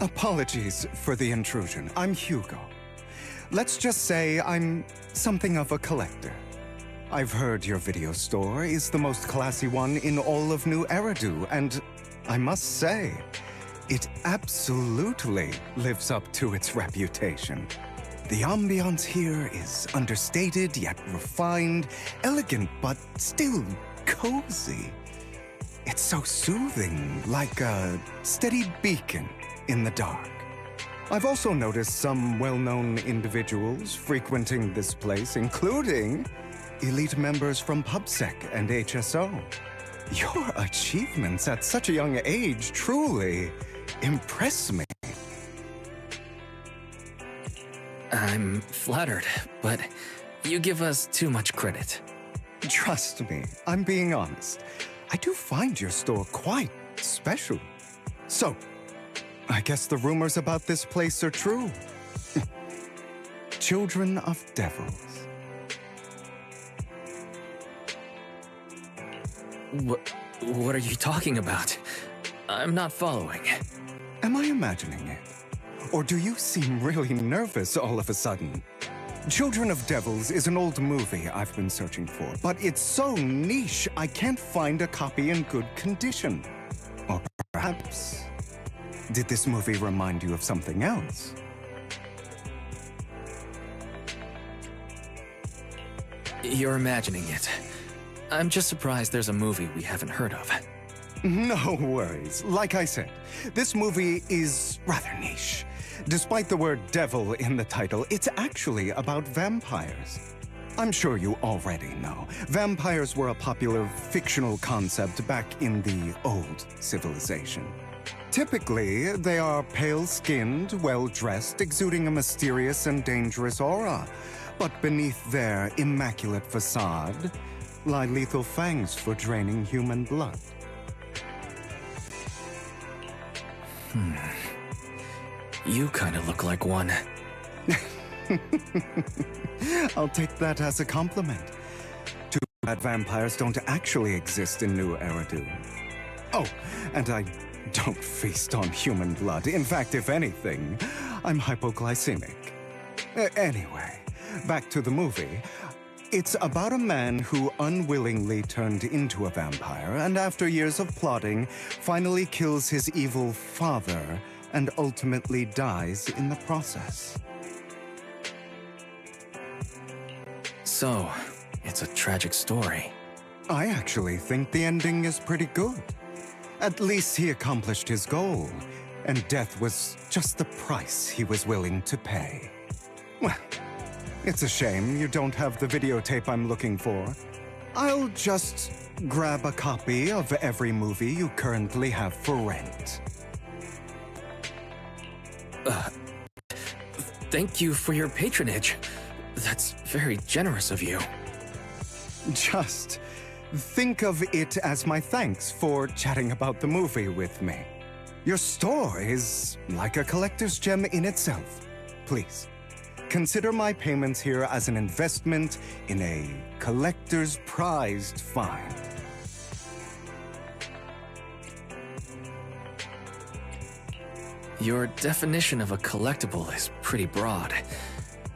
Apologies for the intrusion. I'm Hugo. Let's just say I'm something of a collector. I've heard your video store is the most classy one in all of New Eridu, and I must say, it absolutely lives up to its reputation. The ambiance here is understated yet refined, elegant but still cozy. It's so soothing, like a steady beacon in the dark. I've also noticed some well-known individuals frequenting this place, including elite members from PubSec and HSO. Your achievements at such a young age truly impress me. I'm flattered, but you give us too much credit. Trust me, I'm being honest. I do find your store quite special. So, I guess the rumors about this place are true. Children of devils. What are you talking about? I'm not following. Am I imagining it? Or do you seem really nervous all of a sudden? Children of Devils is an old movie I've been searching for, but it's so niche I can't find a copy in good condition. Or perhaps, did this movie remind you of something else? You're imagining it. I'm just surprised there's a movie we haven't heard of. No worries. Like I said, this movie is rather niche. Despite the word devil in the title, it's actually about vampires. I'm sure you already know. Vampires were a popular fictional concept back in the old civilization. Typically, they are pale-skinned, well-dressed, exuding a mysterious and dangerous aura. But beneath their immaculate facade lie lethal fangs for draining human blood. You kind of look like one. I'll take that as a compliment. Too bad vampires don't actually exist in New Eridu. Oh, and I don't feast on human blood. In fact, if anything, I'm hypoglycemic. Anyway, back to the movie. It's about a man who unwillingly turned into a vampire and after years of plotting, finally kills his evil father and ultimately dies in the process. So, it's a tragic story. I actually think the ending is pretty good. At least he accomplished his goal, and death was just the price he was willing to pay. Well, it's a shame you don't have the videotape I'm looking for. I'll just grab a copy of every movie you currently have for rent. Thank you for your patronage. That's very generous of you. Just think of it as my thanks for chatting about the movie with me. Your store is like a collector's gem in itself. Please, consider my payments here as an investment in a collector's prized find. Your definition of a collectible is pretty broad,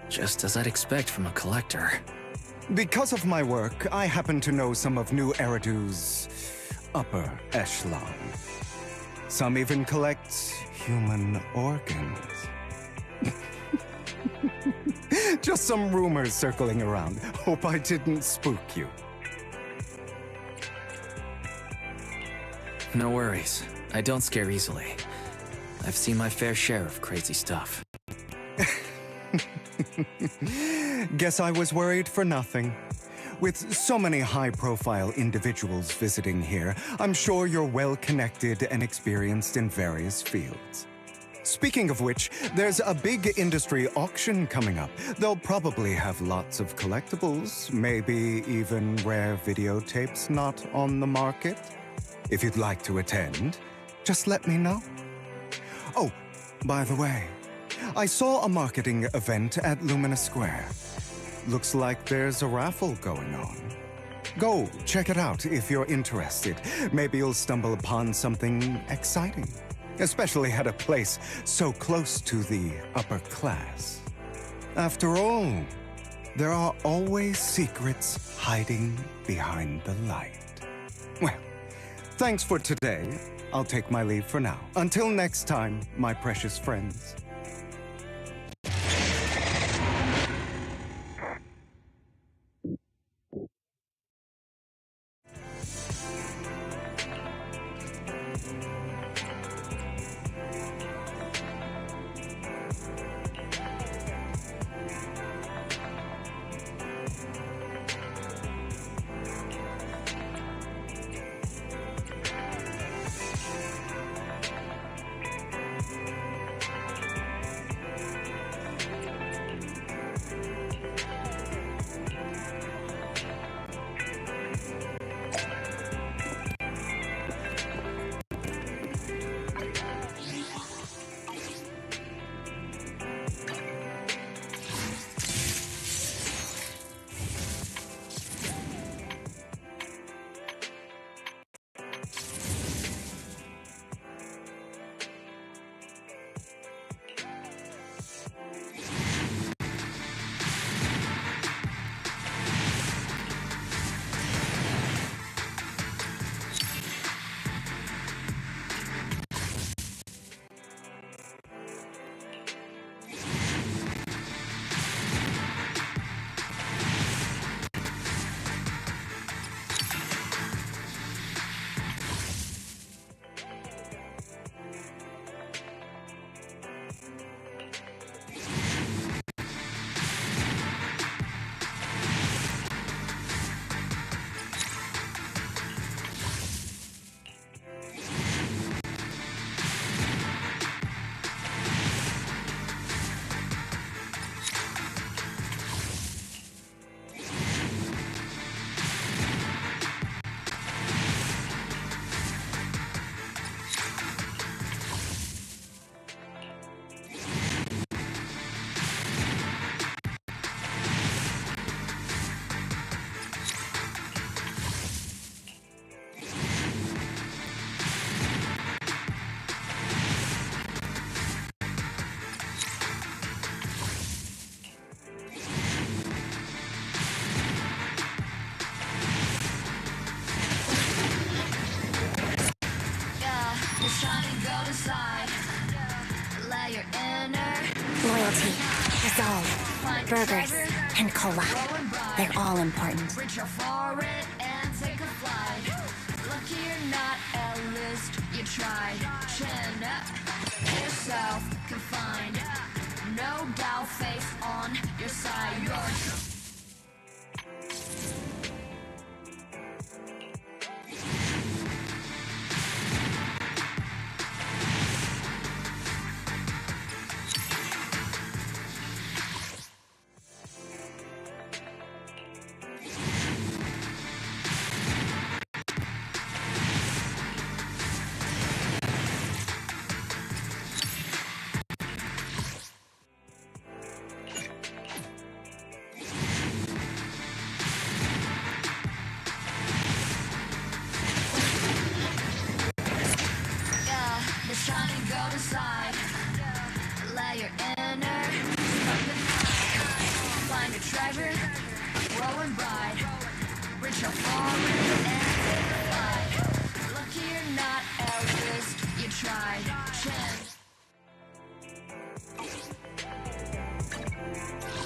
just as I'd expect from a collector. Because of my work, I happen to know some of New Eridu's upper echelon. Some even collect human organs. Just some rumors circling around. Hope I didn't spook you. No worries. I don't scare easily. I've seen my fair share of crazy stuff. Guess I was worried for nothing. With so many high-profile individuals visiting here, I'm sure you're well-connected and experienced in various fields. Speaking of which, there's a big industry auction coming up. They'll probably have lots of collectibles, maybe even rare videotapes not on the market. If you'd like to attend, just let me know. Oh, by the way, I saw a marketing event at Lumina Square. Looks like there's a raffle going on. Go check it out if you're interested. Maybe you'll stumble upon something exciting. especially at a place so close to the upper class. After all, there are always secrets hiding behind the light. Well, thanks for today. I'll take my leave for now. Until next time, my precious friends. Loyalty, resolve, burgers, and cola. They're all important. Reach out for it and take a flight. Lucky you're not a list you tried. Chin up, yourself confined. No doubt, face on your side. You're shining gold inside. Let your inner find a treasure, rolling bright. Reach out forward and take a flight. Lucky you're not a risk you tried.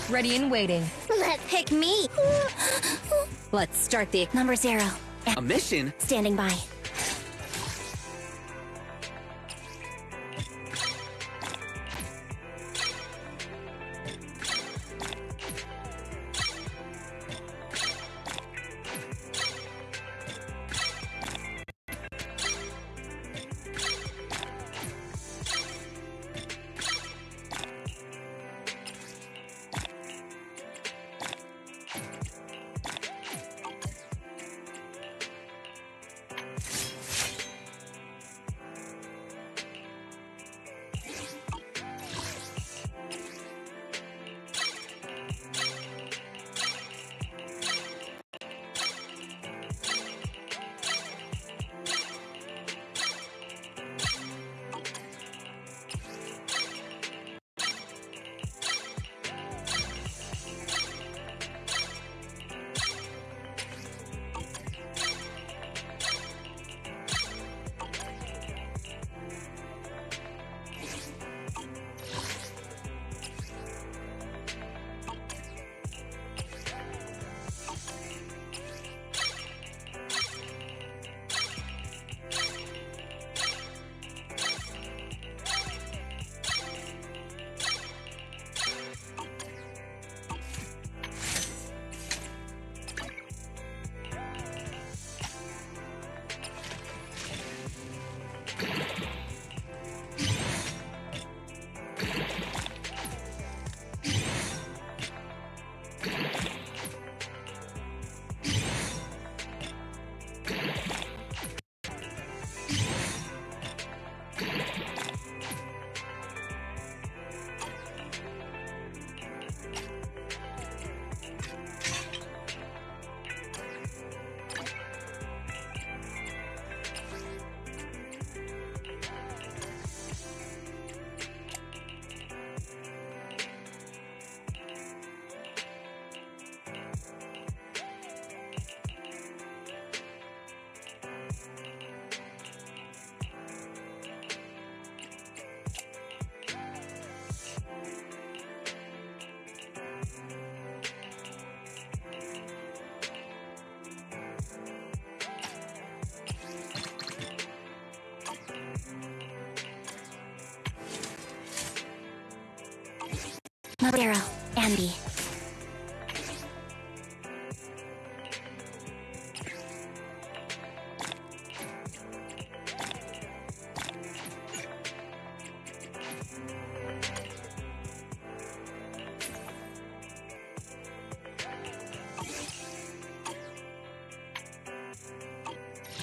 Ready and waiting. Pick me. Let's start the Number 0. A mission? Standing by. 0, Ambi.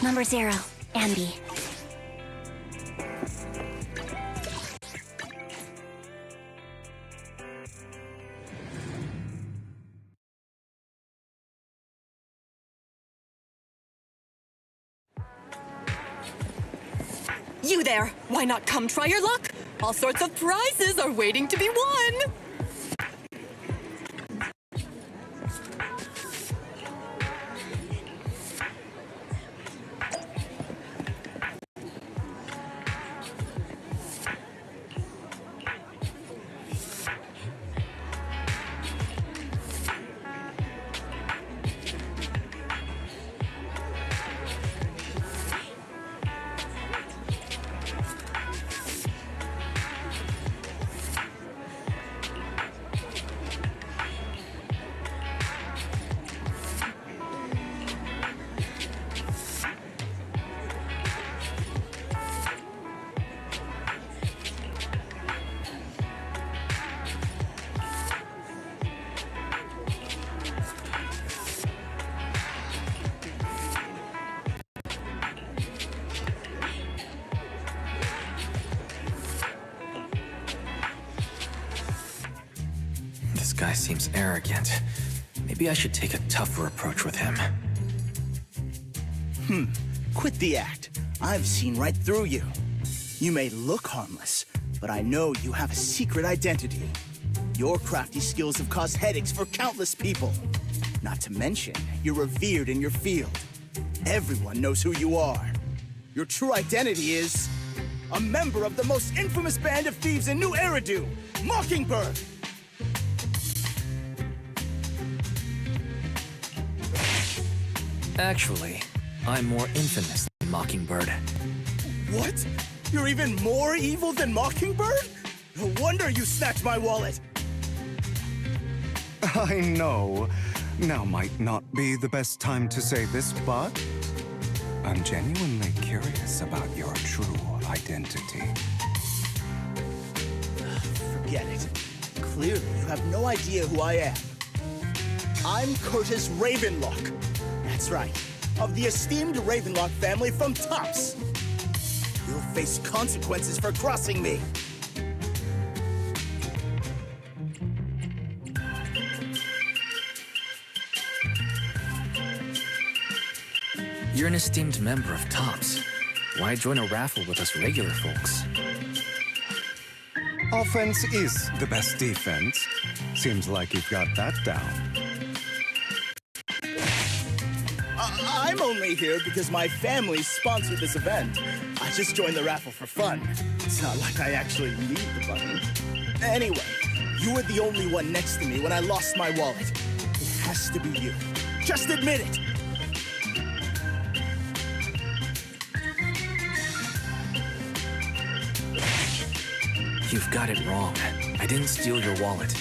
Number 0, Ambi. You there! Why not come try your luck? All sorts of prizes are waiting to be won! This guy seems arrogant. Maybe I should take a tougher approach with him. Quit the act. I've seen right through you. You may look harmless, but I know you have a secret identity. Your crafty skills have caused headaches for countless people. Not to mention, you're revered in your field. Everyone knows who you are. Your true identity is a member of the most infamous band of thieves in New Eridu, Mockingbird. Actually, I'm more infamous than Mockingbird. What? You're even more evil than Mockingbird? No wonder you snatched my wallet. I know. Now might not be the best time to say this, but I'm genuinely curious about your true identity. Forget it. Clearly, you have no idea who I am. I'm Curtis Ravenlock. That's right, of the esteemed Ravenlock family from Tops. You'll face consequences for crossing me. You're an esteemed member of Tops. Why join a raffle with us regular folks? Offense is the best defense. Seems like you've got that down. I'm only here because my family sponsored this event. I just joined the raffle for fun. It's not like I actually need the money. Anyway, you were the only one next to me when I lost my wallet. It has to be you. Just admit it. You've got it wrong. I didn't steal your wallet.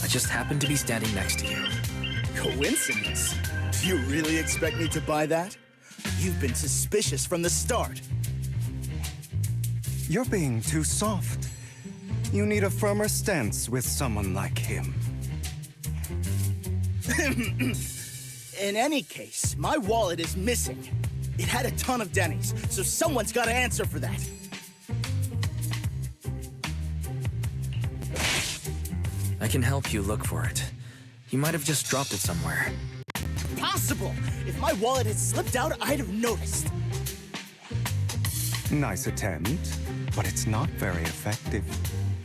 I just happened to be standing next to you. Coincidence? Do you really expect me to buy that? You've been suspicious from the start. You're being too soft. You need a firmer stance with someone like him. In any case, my wallet is missing. It had a ton of Denny's, so someone's got to answer for that. I can help you look for it. You might have just dropped it somewhere. Possible! If my wallet had slipped out, I'd have noticed. Nice attempt, but it's not very effective.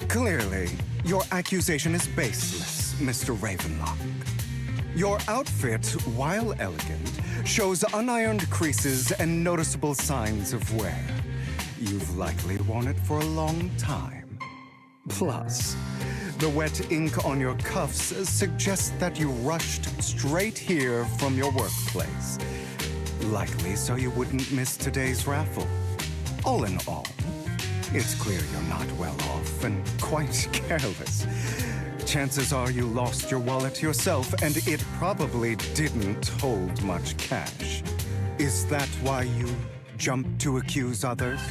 Clearly, your accusation is baseless, Mr. Ravenlock. Your outfit, while elegant, shows unironed creases and noticeable signs of wear. You've likely worn it for a long time. Plus, the wet ink on your cuffs suggests that you rushed straight here from your workplace. Likely so you wouldn't miss today's raffle. All in all, it's clear you're not well off and quite careless. chances are you lost your wallet yourself, and it probably didn't hold much cash. Is that why you jumped to accuse others?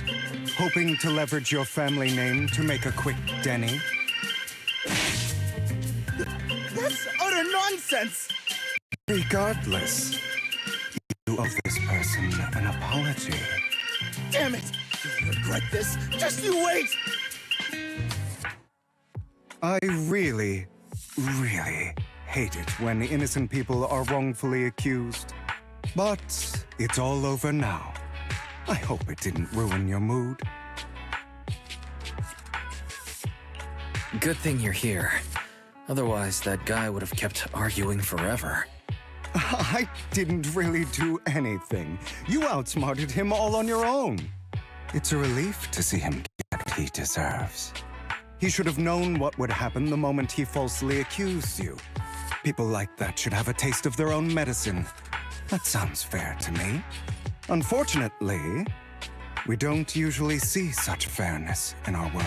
Hoping to leverage your family name to make a quick Denny? That's utter nonsense! Regardless, you owe this person an apology. Damn it! You'll regret this. Just you wait! I really, really hate it when innocent people are wrongfully accused. But it's all over now. I hope it didn't ruin your mood. Good thing you're here. Otherwise, that guy would have kept arguing forever. I didn't really do anything. You outsmarted him all on your own. It's a relief to see him get what he deserves. He should have known what would happen the moment he falsely accused you. People like that should have a taste of their own medicine. That sounds fair to me. Unfortunately, we don't usually see such fairness in our world,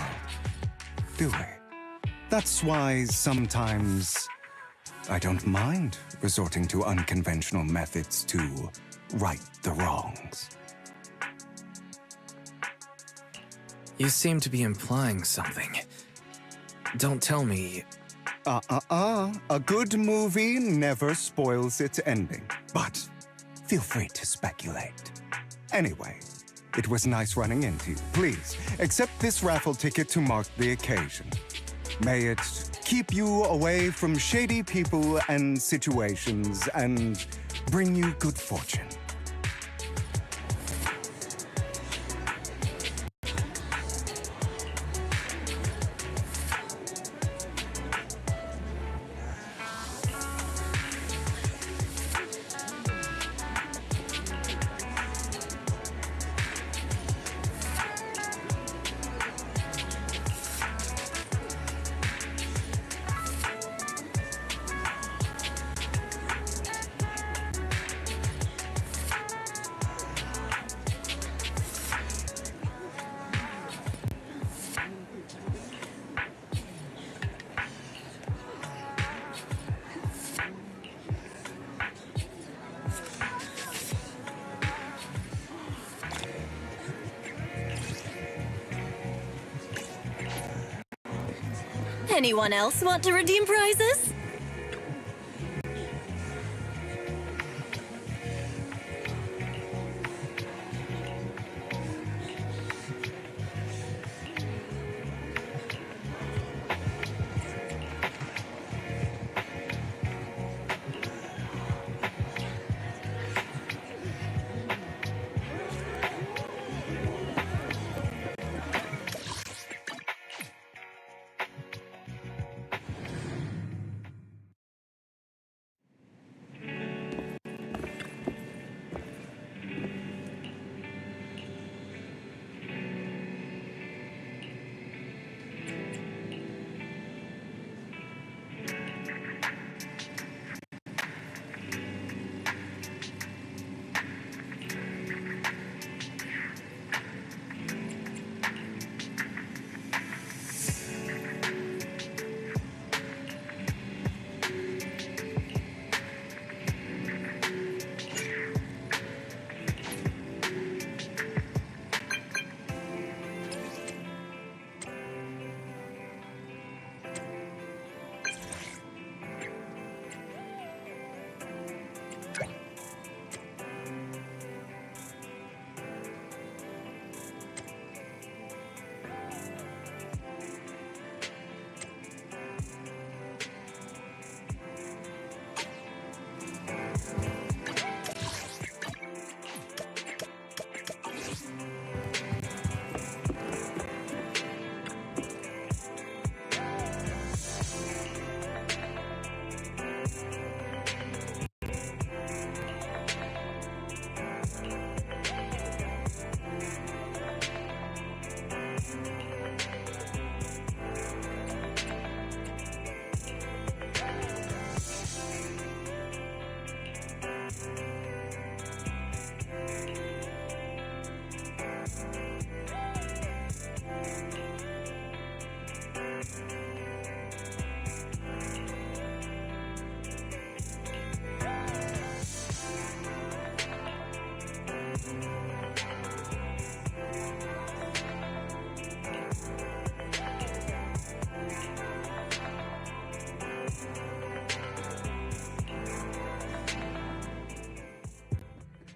do we? That's why sometimes I don't mind resorting to unconventional methods to right the wrongs. You seem to be implying something. Don't tell me... A good movie never spoils its ending, but feel free to speculate. Anyway, it was nice running into you. Please, accept this raffle ticket to mark the occasion. May it keep you away from shady people and situations and bring you good fortune. Anyone else want to redeem prizes?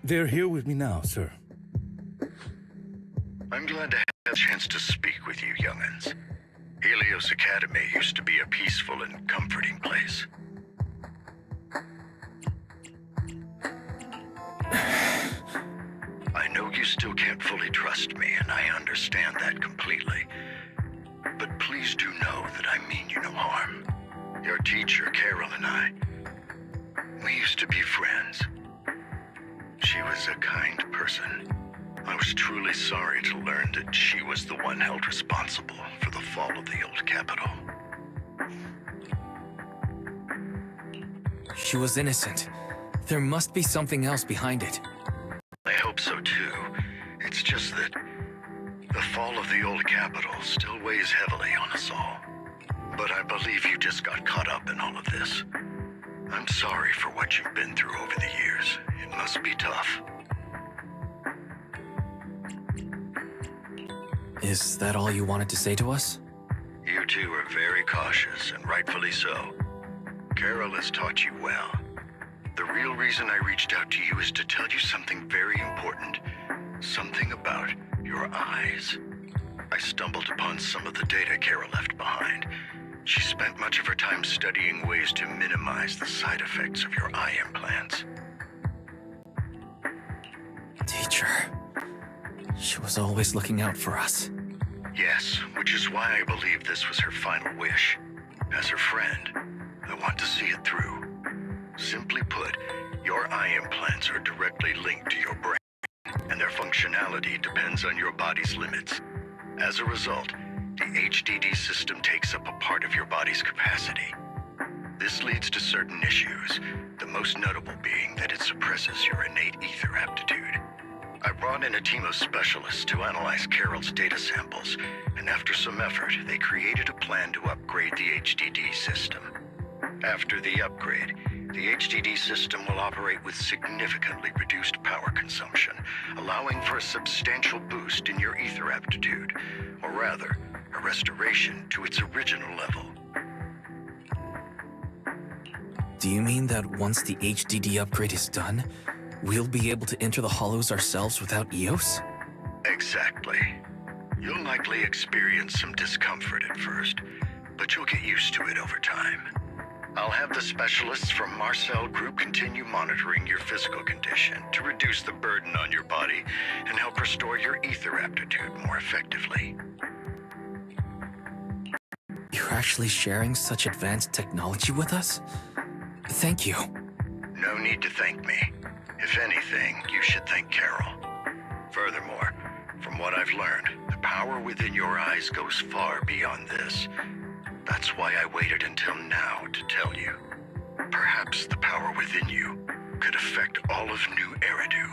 They're here with me now, sir. I'm glad to have a chance to speak with you, young'uns. Helios Academy used to be a peaceful and comforting place. I know you still can't fully trust me, and I understand that completely. But please do know that I mean you no harm. Your teacher, Carol, and I, we used to be friends. She was a kind person. I was truly sorry to learn that she was the one held responsible for the fall of the old capital. She was innocent. There must be something else behind it. I hope so too. It's just that the fall of the old capital still weighs heavily on us all. But I believe you just got caught up in all of this. I'm sorry for what you've been through over the years. It must be tough. Is that all you wanted to say to us? You two are very cautious, and rightfully so. Carol has taught you well. The real reason I reached out to you is to tell you something very important. Something about your eyes. I stumbled upon some of the data Carol left behind. She spent much of her time studying ways to minimize the side effects of your eye implants. Teacher. She was always looking out for us. Yes, which is why I believe this was her final wish. As her friend, I want to see it through. Simply put, your eye implants are directly linked to your brain, and their functionality depends on your body's limits. As a result, the HDD system takes up a part of your body's capacity. This leads to certain issues, the most notable being that it suppresses your innate ether aptitude. I brought in a team of specialists to analyze Carol's data samples, and after some effort, they created a plan to upgrade the HDD system. After the upgrade, the HDD system will operate with significantly reduced power consumption, allowing for a substantial boost in your ether aptitude, or rather, a restoration to its original level. Do you mean that once the HDD upgrade is done, we'll be able to enter the hollows ourselves without EOS? Exactly. You'll likely experience some discomfort at first, but you'll get used to it over time. I'll have the specialists from Marcel Group continue monitoring your physical condition to reduce the burden on your body and help restore your ether aptitude more effectively. You're actually sharing such advanced technology with us? Thank you. No need to thank me. If anything, you should thank Carol. Furthermore, from what I've learned, the power within your eyes goes far beyond this. That's why I waited until now to tell you. Perhaps the power within you could affect all of New Eridu.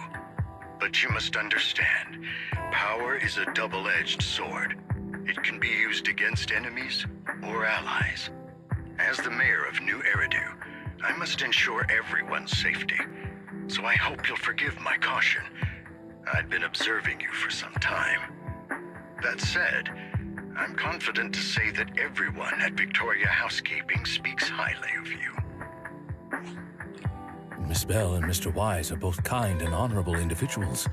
But you must understand, power is a double-edged sword. It can be used against enemies or allies. As the mayor of New Eridu, I must ensure everyone's safety. So I hope you'll forgive my caution. I'd been observing you for some time. That said, I'm confident to say that everyone at Victoria Housekeeping speaks highly of you. Miss Bell and Mr. Wise are both kind and honorable individuals.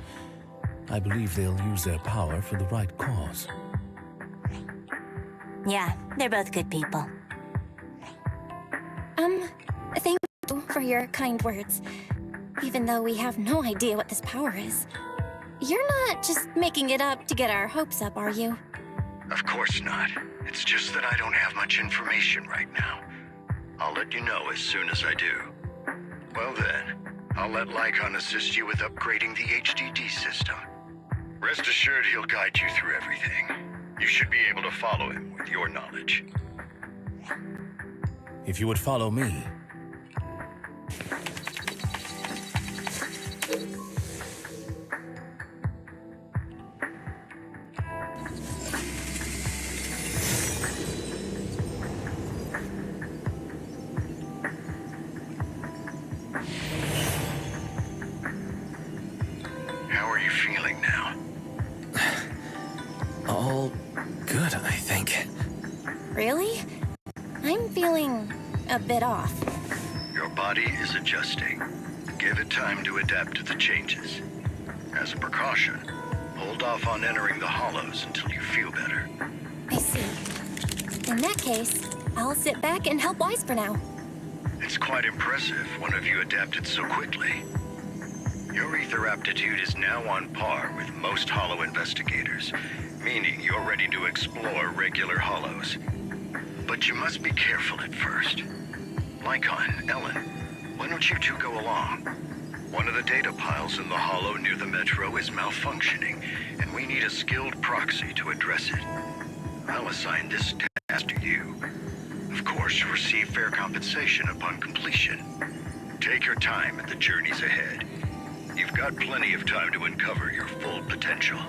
I believe they'll use their power for the right cause. Yeah, they're both good people. Thank you for your kind words. Even though we have no idea what this power is. You're not just making it up to get our hopes up, are you? Of course not. It's just that I don't have much information right now. I'll let you know as soon as I do. Well then, I'll let Lycon assist you with upgrading the HDD system. Rest assured he'll guide you through everything. You should be able to follow him with your knowledge. If you would follow me. How are you feeling now? All good, I think. Really? I'm feeling a bit off. Your body is adjusting. Give it time to adapt to the changes. As a precaution, hold off on entering the hollows until you feel better. I see. In that case, I'll sit back and help Wise for now. It's quite impressive one of you adapted so quickly. Your ether aptitude is now on par with most hollow investigators, meaning you're ready to explore regular hollows. But you must be careful at first. Lycon, Ellen, why don't you two go along? One of the data piles in the hollow near the metro is malfunctioning, and we need a skilled proxy to address it. I'll assign this task to you. Of course, receive fair compensation upon completion. Take your time in the journeys ahead. You've got plenty of time to uncover your full potential.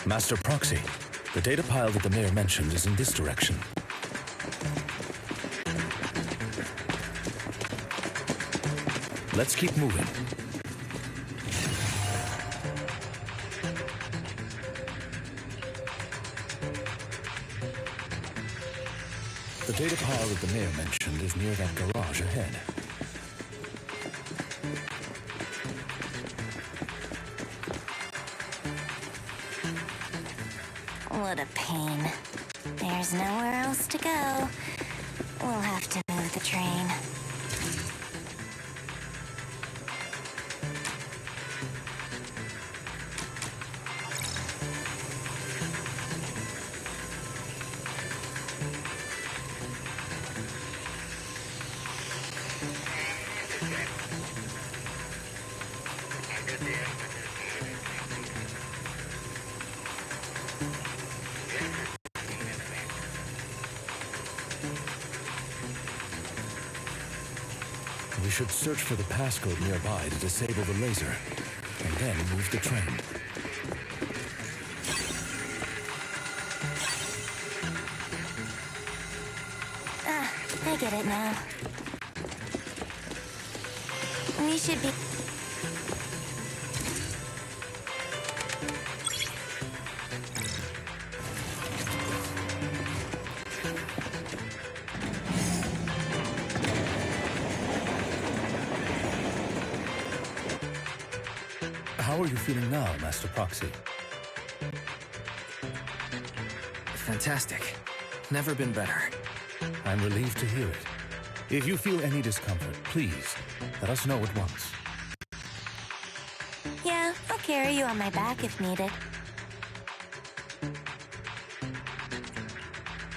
Master Proxy, the data pile that the mayor mentioned is in this direction. Let's keep moving. The data pile that the mayor mentioned is near that garage ahead. What a pain. There's nowhere else to go. We'll have to move the train. We should search for the passcode nearby to disable the laser, and then move the train. I get it now. We should be... How are you feeling now, Master Proxy? Fantastic. Never been better. I'm relieved to hear it. If you feel any discomfort, please, let us know at once. Yeah, I'll carry you on my back if needed.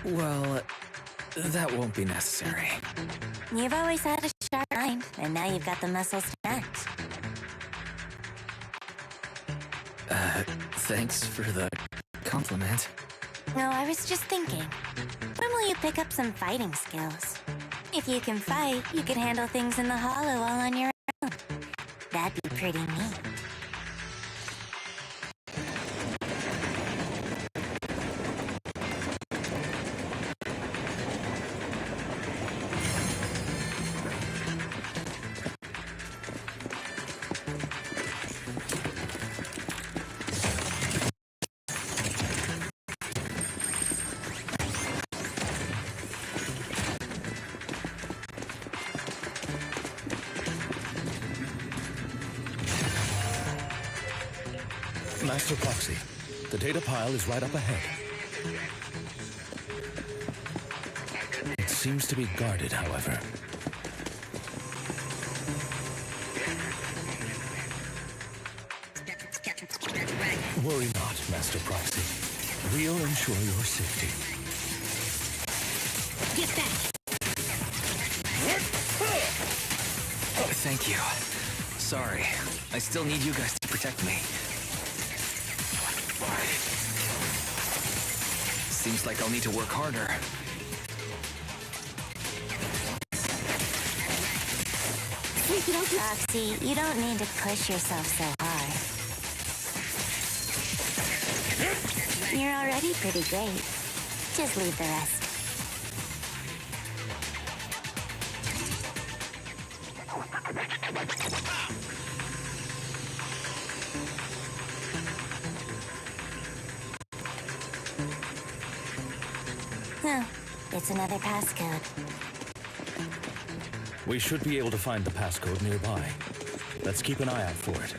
Well, that won't be necessary. You've always had a sharp mind, and now you've got the muscles to act. Thanks for the compliment. No, I was just thinking. When will you pick up some fighting skills? If you can fight, you could handle things in the hollow all on your own. That'd be pretty neat. Master Proxy, the data pile is right up ahead. It seems to be guarded, however. Worry not, Master Proxy. We'll ensure your safety. Get back! Thank you. Sorry. I still need you guys to protect me. Seems like I'll need to work harder. Roxy, you don't need to push yourself so hard. You're already pretty great. Just leave the rest. Oh, it's another passcode. We should be able to find the passcode nearby. Let's keep an eye out for it.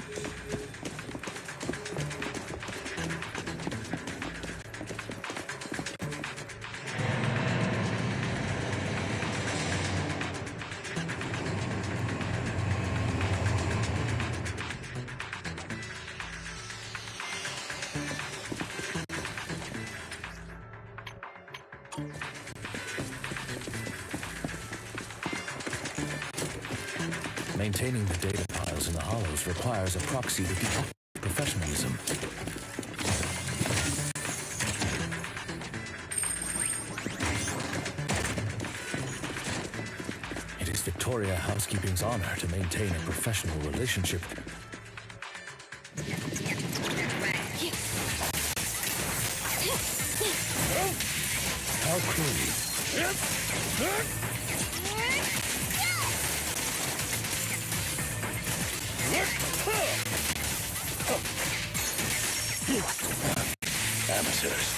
Maintaining the data files in the hollows requires a proxy with the utmost professionalism. It is Victoria Housekeeping's honor to maintain a professional relationship. How cruel. Amateurs.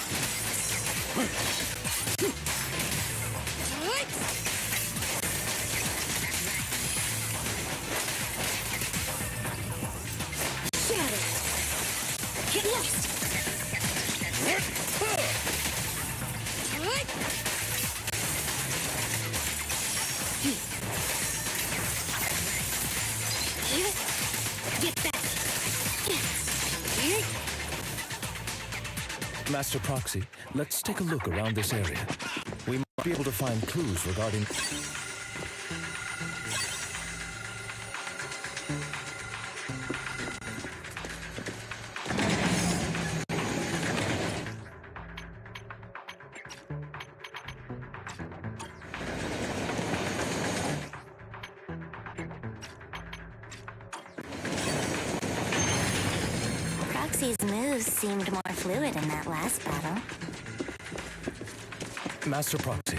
Get lost! Get back! Master Proxy, let's take a look around this area. We might be able to find clues regarding... Proxy's moves seemed more fluid in that last battle. Master Proxy,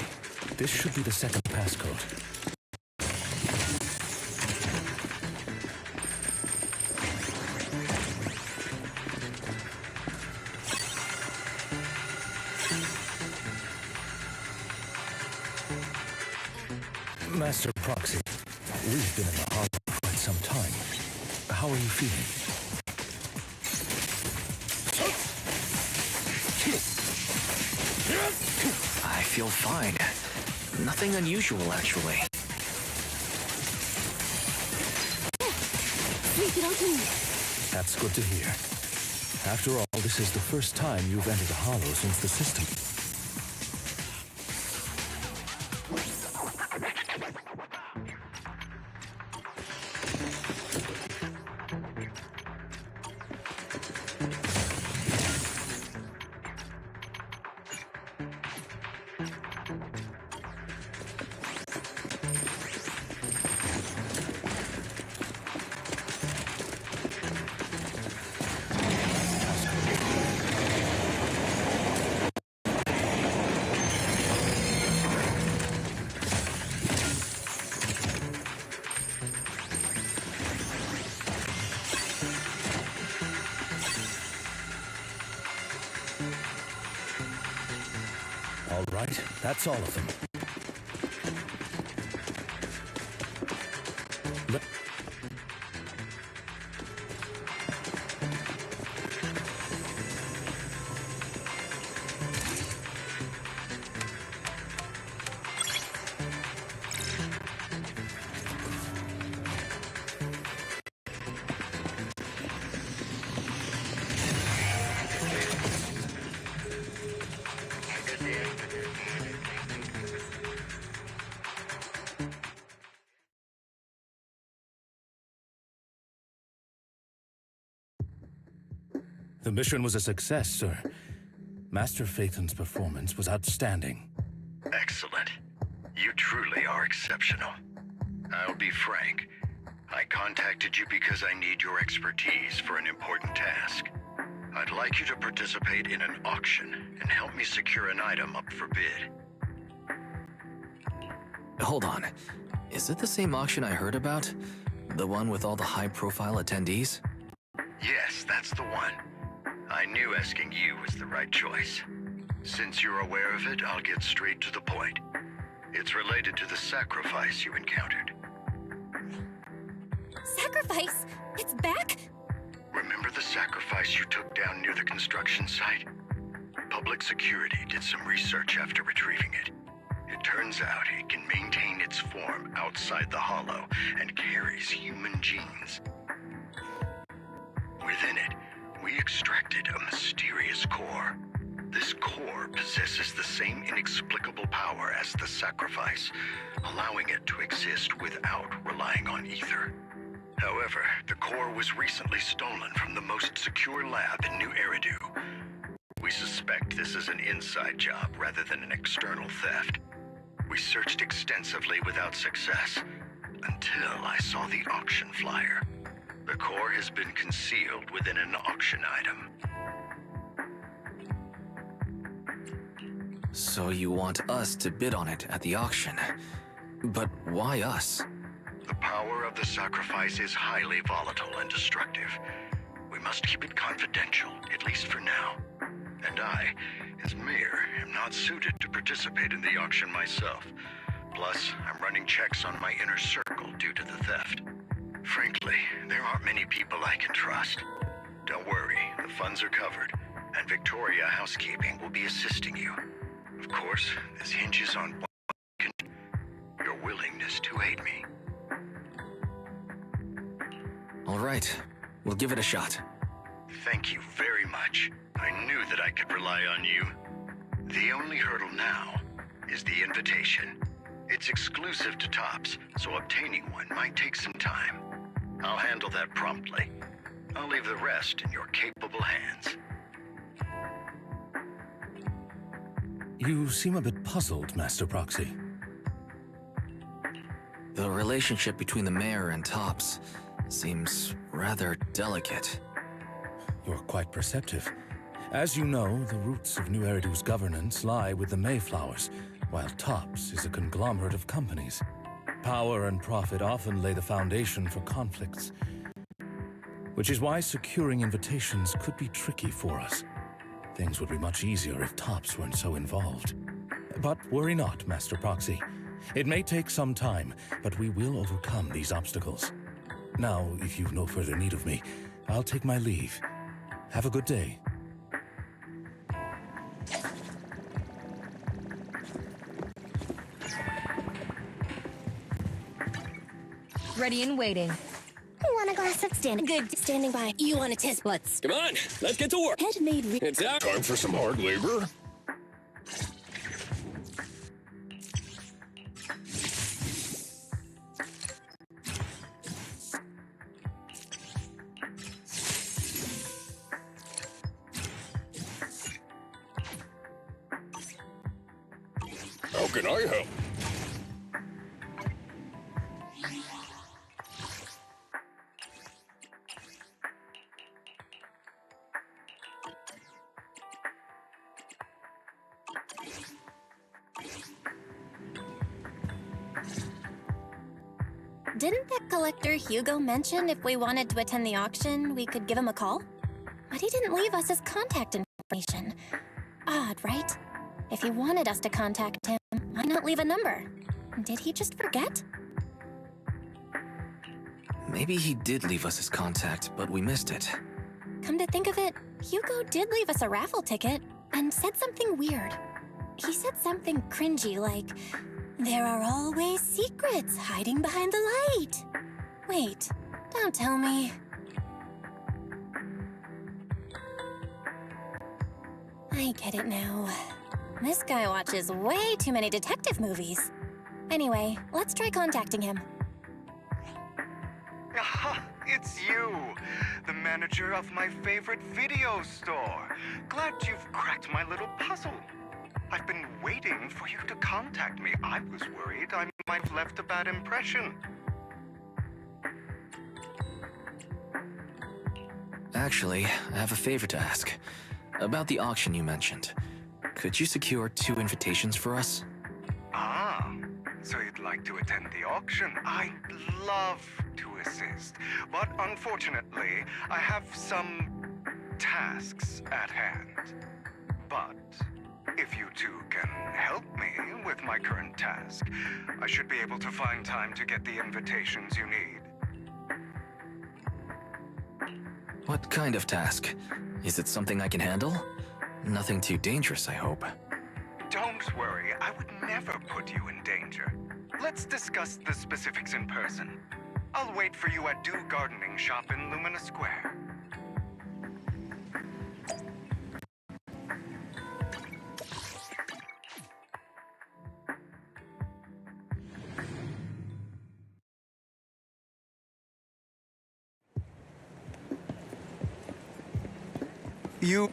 this should be the second passcode. Master Proxy, we've been in the harbor for quite some time. How are you feeling? I feel fine. Nothing unusual, actually. That's good to hear. After all, this is the first time you've entered a hollow since the system. All right, that's all of them. The mission was a success, sir. Master Phaethon's performance was outstanding. Excellent. You truly are exceptional. I'll be frank. I contacted you because I need your expertise for an important task. I'd like you to participate in an auction and help me secure an item up for bid. Hold on. Is it the same auction I heard about? The one with all the high-profile attendees? Yes, that's the one. I knew asking you was the right choice. Since you're aware of it, I'll get straight to the point. It's related to the sacrifice you encountered. Sacrifice? It's back? Remember the sacrifice you took down near the construction site? Public security did some research after retrieving it. It turns out it can maintain its form outside the hollow and carries human genes. Within it, we extracted a mysterious core. This core possesses the same inexplicable power as the sacrifice, allowing it to exist without relying on ether. However, the core was recently stolen from the most secure lab in New Eridu. We suspect this is an inside job rather than an external theft. We searched extensively without success, until I saw the auction flyer. The core has been concealed within an auction item. So you want us to bid on it at the auction. But why us? The power of the sacrifice is highly volatile and destructive. We must keep it confidential, at least for now. And I, as mayor, am not suited to participate in the auction myself. Plus, I'm running checks on my inner circle due to the theft. Frankly, there aren't many people I can trust. Don't worry, the funds are covered, and Victoria Housekeeping will be assisting you. Of course, this hinges on your willingness to aid me. All right, we'll give it a shot. Thank you very much. I knew that I could rely on you. The only hurdle now is the invitation. It's exclusive to Tops, so obtaining one might take some time. I'll handle that promptly. I'll leave the rest in your capable hands. You seem a bit puzzled, Master Proxy. The relationship between the mayor and Tops seems rather delicate. You're quite perceptive. As you know, the roots of New Eridu's governance lie with the Mayflowers, while Tops is a conglomerate of companies. Power and profit often lay the foundation for conflicts, which is why securing invitations could be tricky for us. Things would be much easier if Tops weren't so involved. But worry not, Master Proxy. It may take some time, but we will overcome these obstacles. Now, if you've no further need of me, I'll take my leave. Have a good day. Ready and waiting. Want a glass of standing? Good. Standing by. You want a test? Let's. Come on, let's get to work. Head made. It's time for some hard labor. How can I help? Didn't that collector Hugo mention if we wanted to attend the auction, we could give him a call? But he didn't leave us his contact information. Odd, right? If he wanted us to contact him, why not leave a number? Did he just forget? Maybe he did leave us his contact, but we missed it. Come to think of it, Hugo did leave us a raffle ticket and said something weird. He said something cringy like, "There are always secrets hiding behind the light." Wait, don't tell me. I get it now. This guy watches way too many detective movies. Anyway, let's try contacting him. it's you, the manager of my favorite video store. Glad you've cracked my little puzzle. I've been waiting for you to contact me. I was worried I might have left a bad impression. Actually, I have a favor to ask. About the auction you mentioned. Could you secure 2 invitations for us? Ah, so you'd like to attend the auction? I'd love to assist, but unfortunately, I have some tasks at hand. But if you two can help me with my current task, I should be able to find time to get the invitations you need. What kind of task? Is it something I can handle? Nothing too dangerous, I hope. Don't worry, I would never put you in danger. Let's discuss the specifics in person. I'll wait for you at Dew Gardening Shop in Lumina Square. You...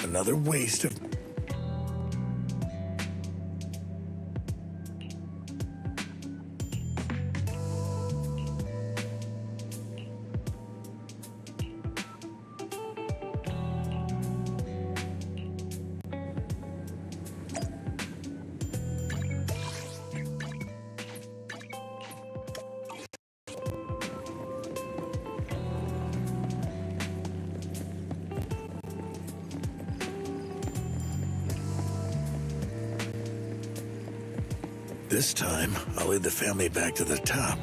Another waste of... This time, I'll lead the family back to the top.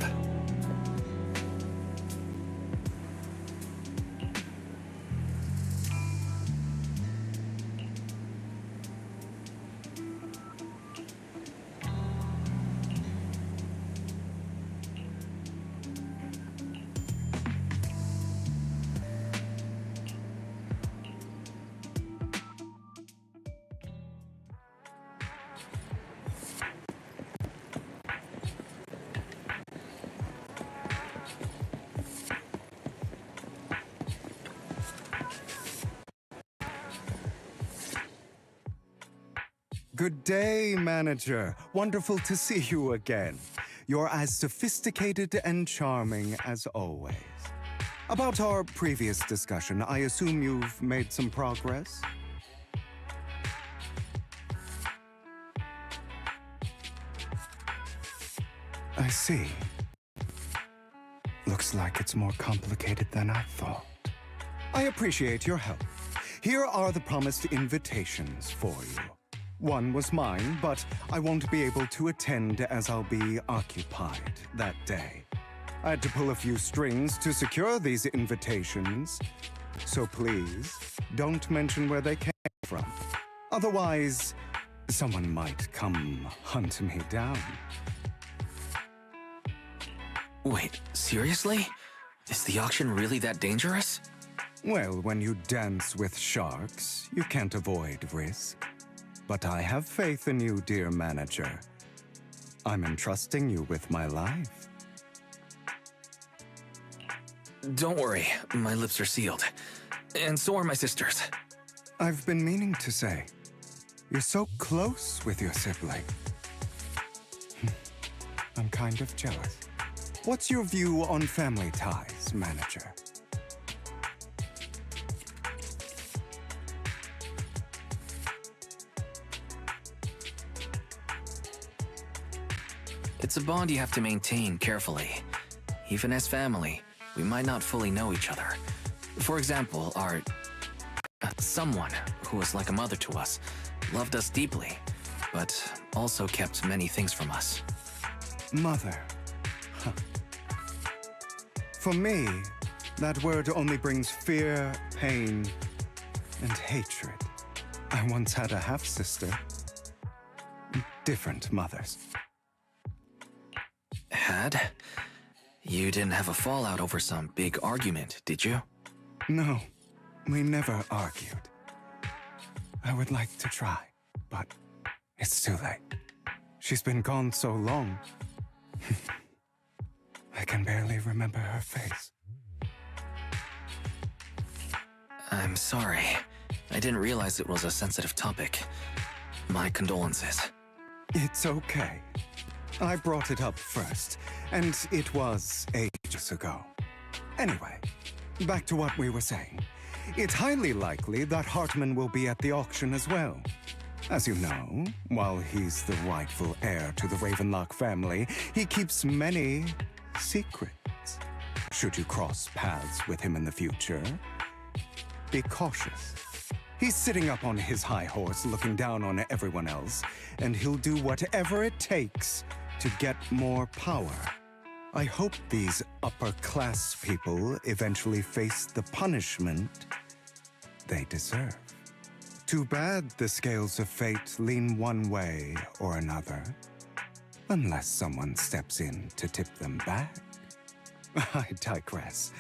Good day, manager. Wonderful to see you again. You're as sophisticated and charming as always. About our previous discussion, I assume you've made some progress? I see. Looks like it's more complicated than I thought. I appreciate your help. Here are the promised invitations for you. One was mine, but I won't be able to attend as I'll be occupied that day. I had to pull a few strings to secure these invitations, so please don't mention where they came from. Otherwise, someone might come hunt me down. Wait, seriously? Is the auction really that dangerous? Well, when you dance with sharks, you can't avoid risk. But I have faith in you, dear manager. I'm entrusting you with my life. Don't worry, my lips are sealed. And so are my sisters. I've been meaning to say, you're so close with your sibling. I'm kind of jealous. What's your view on family ties, manager? It's a bond you have to maintain carefully. Even as family, we might not fully know each other. For example, our... someone who was like a mother to us, loved us deeply, but also kept many things from us. Mother. Huh. For me, that word only brings fear, pain, and hatred. I once had a half-sister. Different mothers. Had? You didn't have a fallout over some big argument, did you? No, we never argued. I would like to try, but it's too late. She's been gone so long. I can barely remember her face. I'm sorry. I didn't realize it was a sensitive topic. My condolences. It's okay. I brought it up first, and it was ages ago. Anyway, back to what we were saying. It's highly likely that Hartman will be at the auction as well. As you know, while he's the rightful heir to the Ravenlock family, he keeps many secrets. Should you cross paths with him in the future, be cautious. He's sitting up on his high horse looking down on everyone else, and he'll do whatever it takes to get more power. I hope these upper-class people eventually face the punishment they deserve. Too bad the scales of fate lean one way or another, unless someone steps in to tip them back. I digress.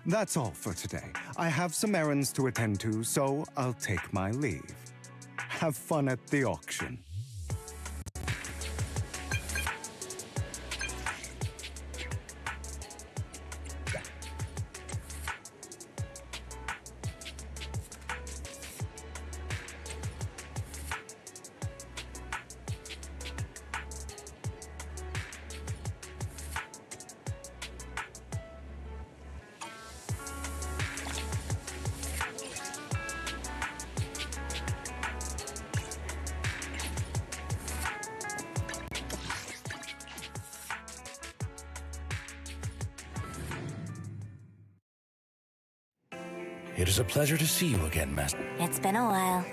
That's all for today. I have some errands to attend to, so I'll take my leave. Have fun at the auction. It is a pleasure to see you again, Master. It's been a while.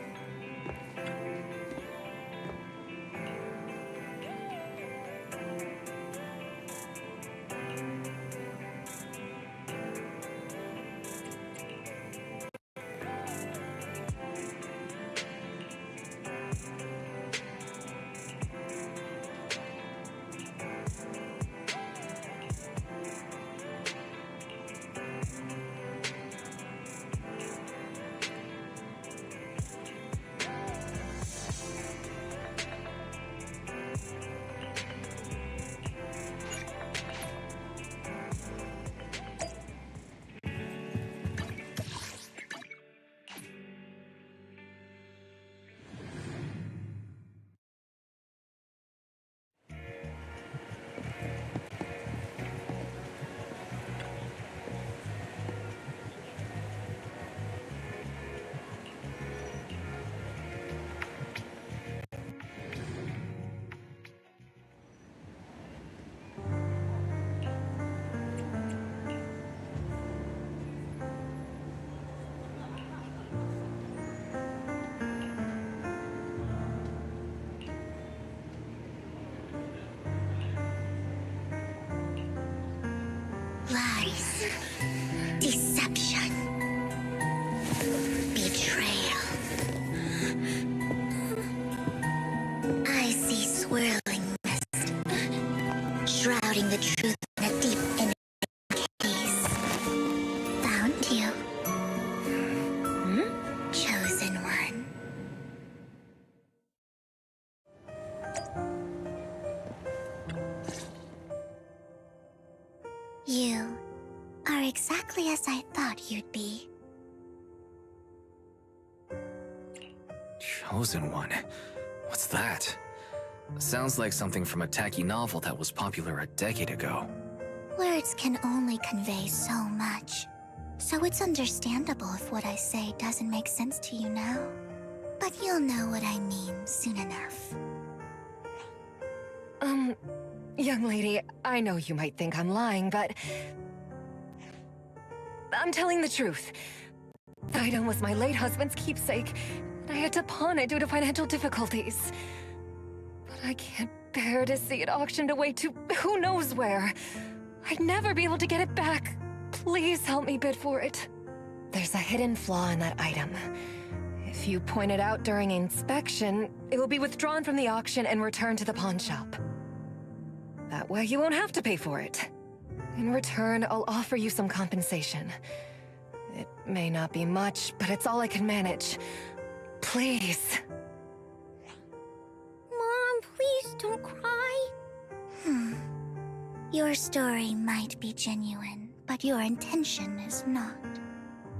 Lies. Deception. Betrayal. I see swirling mist, shrouding the truth in a deep inner case. Found you. Chosen one. You are exactly as I thought you'd be. Chosen one? What's that? Sounds like something from a tacky novel that was popular a decade ago. Words can only convey so much, so it's understandable if what I say doesn't make sense to you now. But you'll know what I mean soon enough. Young lady, I know you might think I'm lying, but... I'm telling the truth. The item was my late husband's keepsake, and I had to pawn it due to financial difficulties. But I can't bear to see it auctioned away to who knows where. I'd never be able to get it back. Please help me bid for it. There's a hidden flaw in that item. If you point it out during inspection, it will be withdrawn from the auction and returned to the pawn shop. That way you won't have to pay for it. In return, I'll offer you some compensation. It may not be much, but it's all I can manage. Please. Mom, please don't cry. Your story might be genuine, but your intention is not.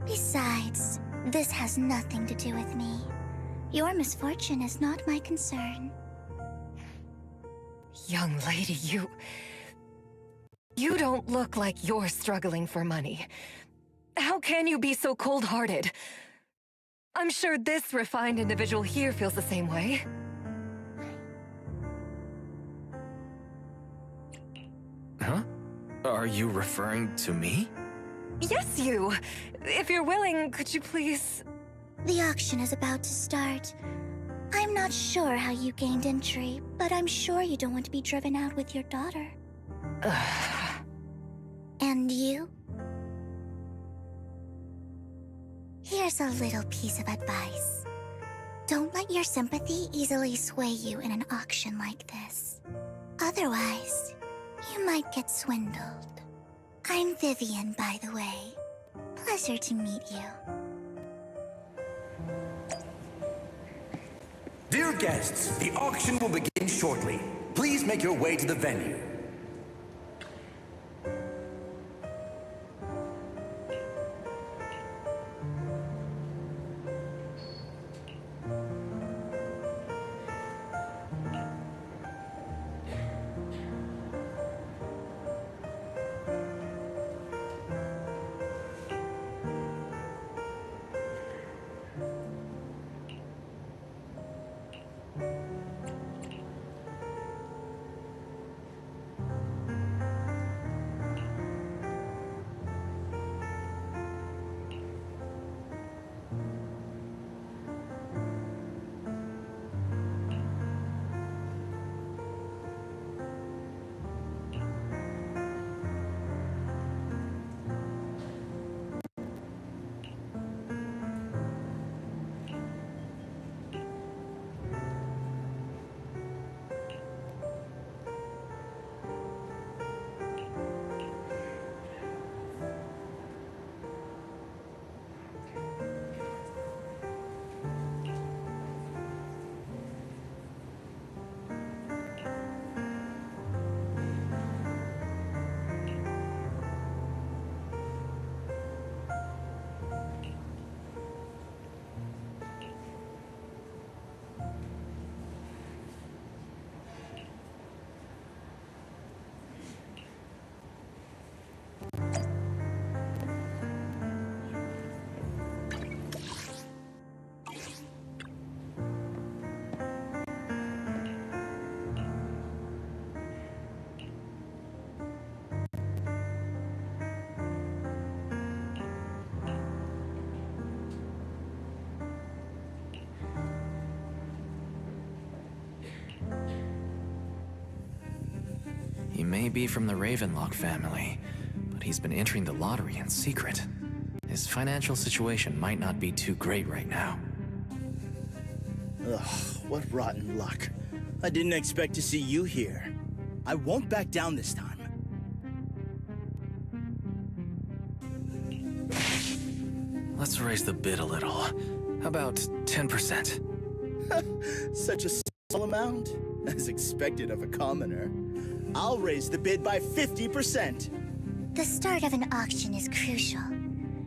Besides, this has nothing to do with me. Your misfortune is not my concern. Young lady, you don't look like you're struggling for money. How can you be so cold-hearted? I'm sure this refined individual here feels the same way. Huh? Are you referring to me? Yes, you! If you're willing, could you please... The auction is about to start. I'm not sure how you gained entry, but I'm sure you don't want to be driven out with your daughter. And you? Here's a little piece of advice. Don't let your sympathy easily sway you in an auction like this. Otherwise, you might get swindled. I'm Vivian, by the way. Pleasure to meet you. Dear guests, the auction will begin shortly. Please make your way to the venue. He may be from the Ravenlock family, but he's been entering the lottery in secret. His financial situation might not be too great right now. Ugh, what rotten luck. I didn't expect to see you here. I won't back down this time. Let's raise the bid a little. How about 10%? Such a small amount, as expected of a commoner. I'll raise the bid by 50%. The start of an auction is crucial.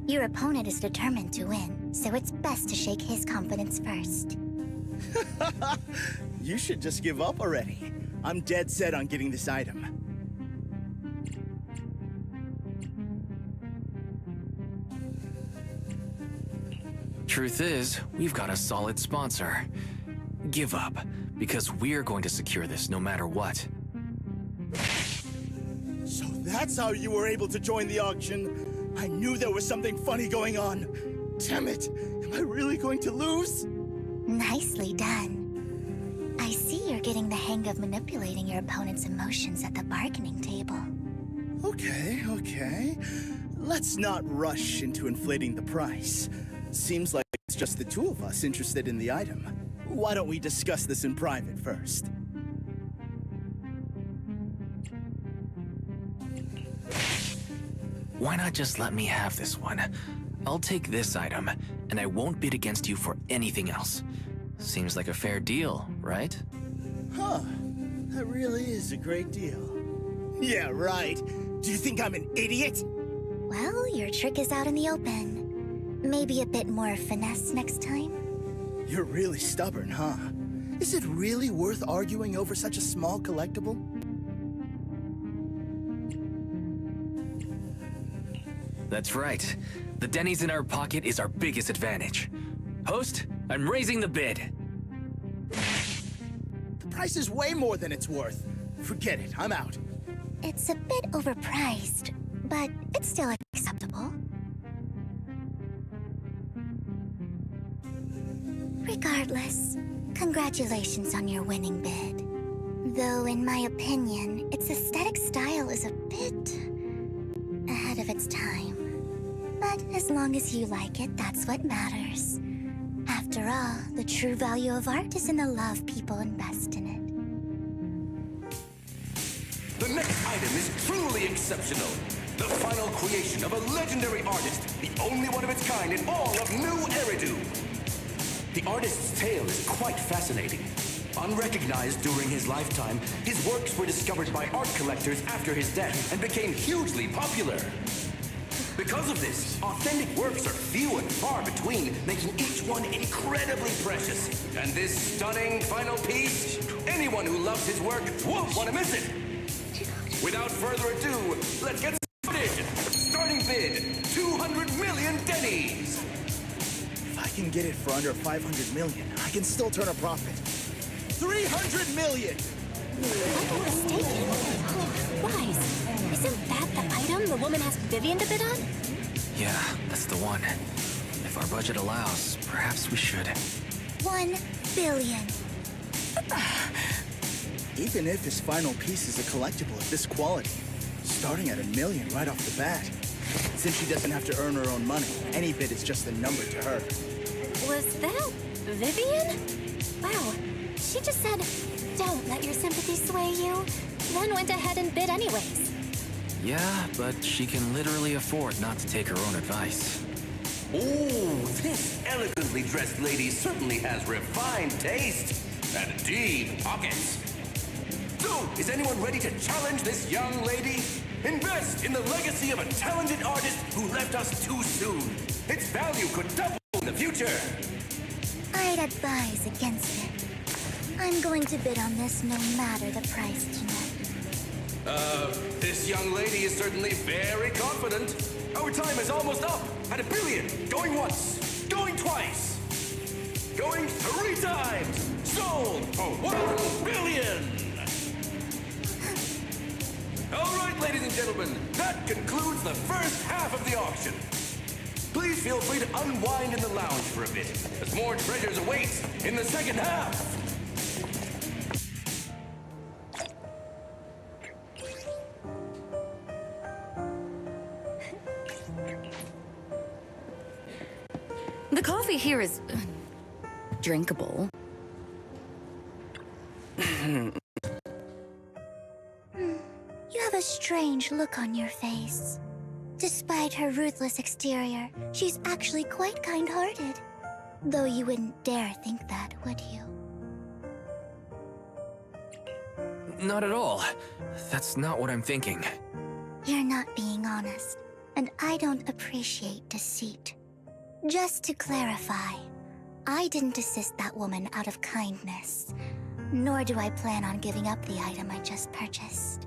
Your opponent is determined to win, so it's best to shake his confidence first. You should just give up already. I'm dead set on getting this item. Truth is, we've got a solid sponsor. Give up, because we're going to secure this no matter what. that's how you were able to join the auction. I knew there was something funny going on. Damn it, am I really going to lose? Nicely done. I see you're getting the hang of manipulating your opponent's emotions at the bargaining table. Okay. Let's not rush into inflating the price. Seems like it's just the two of us interested in the item. Why don't we discuss this in private first? Why not just let me have this one? I'll take this item, and I won't bid against you for anything else. Seems like a fair deal, right? Huh. That really is a great deal. Yeah, right. Do you think I'm an idiot? Well, your trick is out in the open. Maybe a bit more finesse next time? You're really stubborn, huh? Is it really worth arguing over such a small collectible? That's right. The Denny's in our pocket is our biggest advantage. Host, I'm raising the bid. The price is way more than it's worth. Forget it, I'm out. It's a bit overpriced, but it's still acceptable. Regardless, congratulations on your winning bid. Though, in my opinion, its aesthetic style is a bit ahead of its time. But as long as you like it, that's what matters. After all, the true value of art is in the love people invest in it. The next item is truly exceptional. The final creation of a legendary artist, the only one of its kind in all of New Eridu. The artist's tale is quite fascinating. Unrecognized during his lifetime, his works were discovered by art collectors after his death and became hugely popular. Because of this, authentic works are few and far between, making each one incredibly precious. And this stunning final piece, anyone who loves his work won't want to miss it. Without further ado, let's get started. Starting bid, 200 million Denny's. If I can get it for under 500 million, I can still turn a profit. 300 million! I'm mistaken. Wise, isn't that the item the woman asked Vivian to bid on? Yeah, that's the one. If our budget allows, perhaps we should. 1 billion. Even if his final piece is a collectible of this quality, starting at $1 million right off the bat. Since she doesn't have to earn her own money, any bid is just a number to her. Was that Vivian? Wow, she just said, "Don't let your sympathy sway you," then went ahead and bid anyways. Yeah, but she can literally afford not to take her own advice. Ooh, this elegantly dressed lady certainly has refined taste and deep pockets. So, is anyone ready to challenge this young lady? Invest in the legacy of a talented artist who left us too soon. Its value could double in the future. I'd advise against it. I'm going to bid on this no matter the price tonight. This young lady is certainly very confident. Our time is almost up at $1 billion. Going once, going twice, going 3 times. Sold for $1 billion. All right, ladies and gentlemen, that concludes the first half of the auction. Please feel free to unwind in the lounge for a bit, as more treasures await in the second half. The coffee here is drinkable. You have a strange look on your face. Despite her ruthless exterior, she's actually quite kind-hearted. Though you wouldn't dare think that, would you? Not at all. That's not what I'm thinking. You're not being honest, and I don't appreciate deceit. Just to clarify, I didn't assist that woman out of kindness, nor do I plan on giving up the item I just purchased,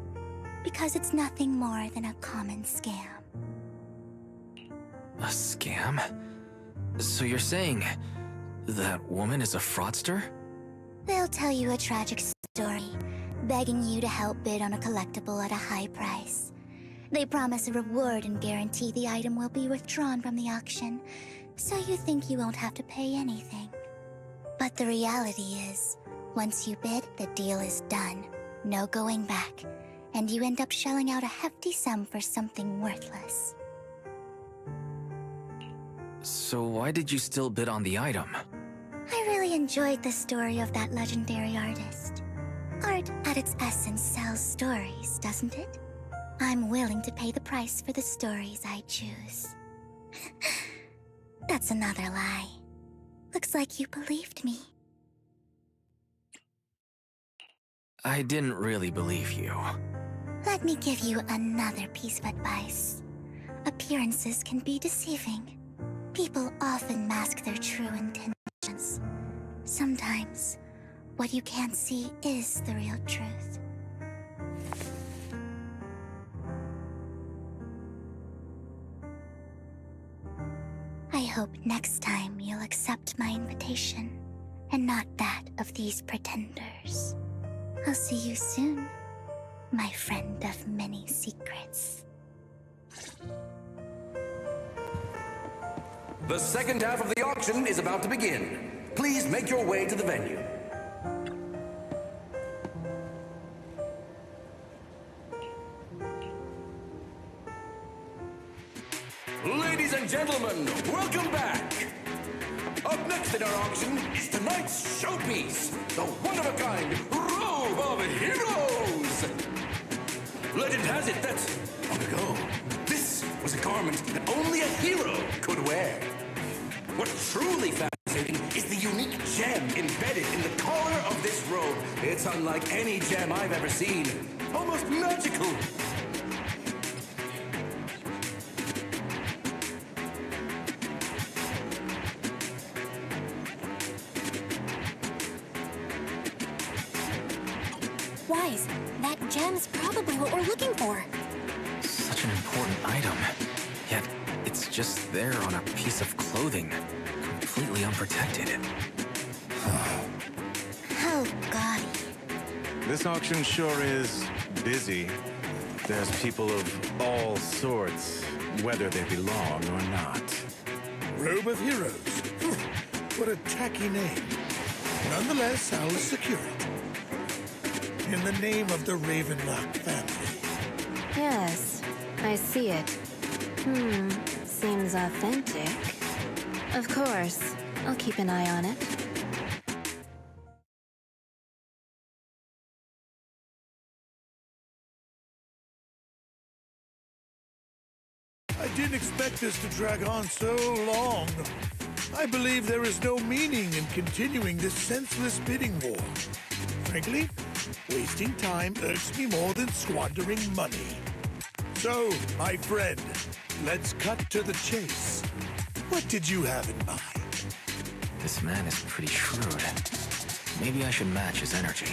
because it's nothing more than a common scam. A scam? So you're saying that woman is a fraudster? They'll tell you a tragic story, begging you to help bid on a collectible at a high price. They promise a reward and guarantee the item will be withdrawn from the auction, so you think you won't have to pay anything. But the reality is, once you bid, the deal is done. No going back, and you end up shelling out a hefty sum for something worthless. So why did you still bid on the item? I really enjoyed the story of that legendary artist. Art, at its essence, sells stories, doesn't it? I'm willing to pay the price for the stories I choose. That's another lie. Looks like you believed me. I didn't really believe you. Let me give you another piece of advice. Appearances can be deceiving. People often mask their true intentions. Sometimes, what you can't see is the real truth. I hope next time you'll accept my invitation, and not that of these pretenders. I'll see you soon, my friend of many secrets. The second half of the auction is about to begin. Please make your way to the venue. Ladies and gentlemen, welcome back! Up next in our auction is tonight's showpiece, the one-of-a-kind Robe of Heroes! Legend has it that, long ago, this was a garment that only a hero could wear. What truly fascinating is the unique gem embedded in the collar of this robe. It's unlike any gem I've ever seen. Almost magical. Wise, that gem's probably what we're looking for. Such an important item. Yet, it's just there on a piece of clothing, completely unprotected. How gaudy. This auction sure is busy. There's people of all sorts, whether they belong or not. Robe of Heroes. What a tacky name. Nonetheless, I'll secure it. In the name of the Ravenlock family. Yes, I see it. Seems authentic. Of course, I'll keep an eye on it. I didn't expect this to drag on so long. I believe there is no meaning in continuing this senseless bidding war. Frankly, wasting time irks me more than squandering money. So, my friend, let's cut to the chase. What did you have in mind? This man is pretty shrewd. Maybe I should match his energy.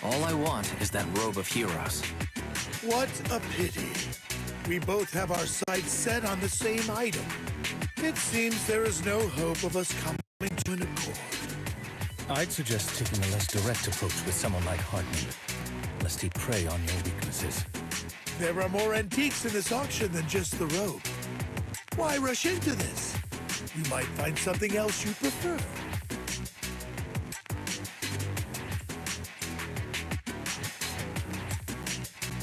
All I want is that Robe of Heroes. What a pity. We both have our sights set on the same item. It seems there is no hope of us coming to an accord. I'd suggest taking a less direct approach with someone like Hardman, lest he prey on your weaknesses. There are more antiques in this auction than just the robe. Why rush into this? You might find something else you prefer.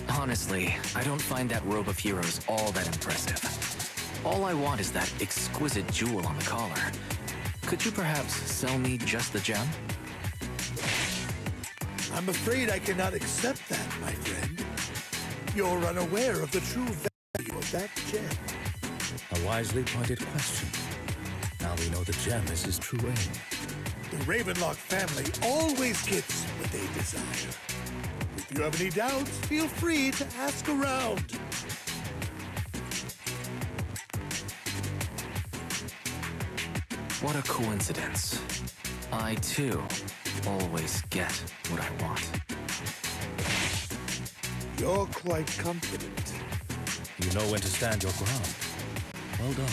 Honestly, I don't find that Robe of Heroes all that impressive. All I want is that exquisite jewel on the collar. Could you perhaps sell me just the gem? I'm afraid I cannot accept that, my friend. You're unaware of the true value of that gem. A wisely pointed question. Now we know the gem is his true aim. The Ravenlock family always gets what they desire. If you have any doubts, feel free to ask around. What a coincidence. I, too, always get what I want. You're quite confident. You know when to stand your ground. Well done.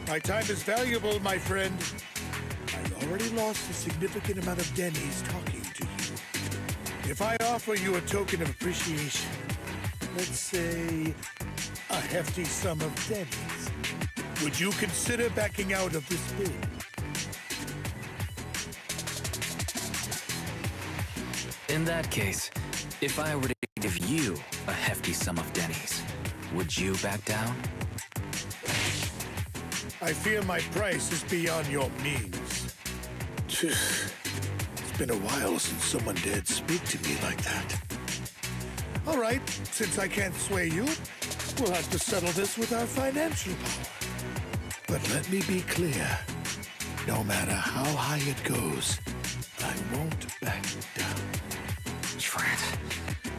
My time is valuable, my friend. I'd already lost a significant amount of Denny's talking to you. If I offer you a token of appreciation, let's say a hefty sum of Denny's, would you consider backing out of this bid? In that case, if I were to give you a hefty sum of Denny's, would you back down? I fear my price is beyond your means. It's been a while since someone dared speak to me like that. All right, since I can't sway you, we'll have to settle this with our financial power. But let me be clear. No matter how high it goes, I won't back down. Trent,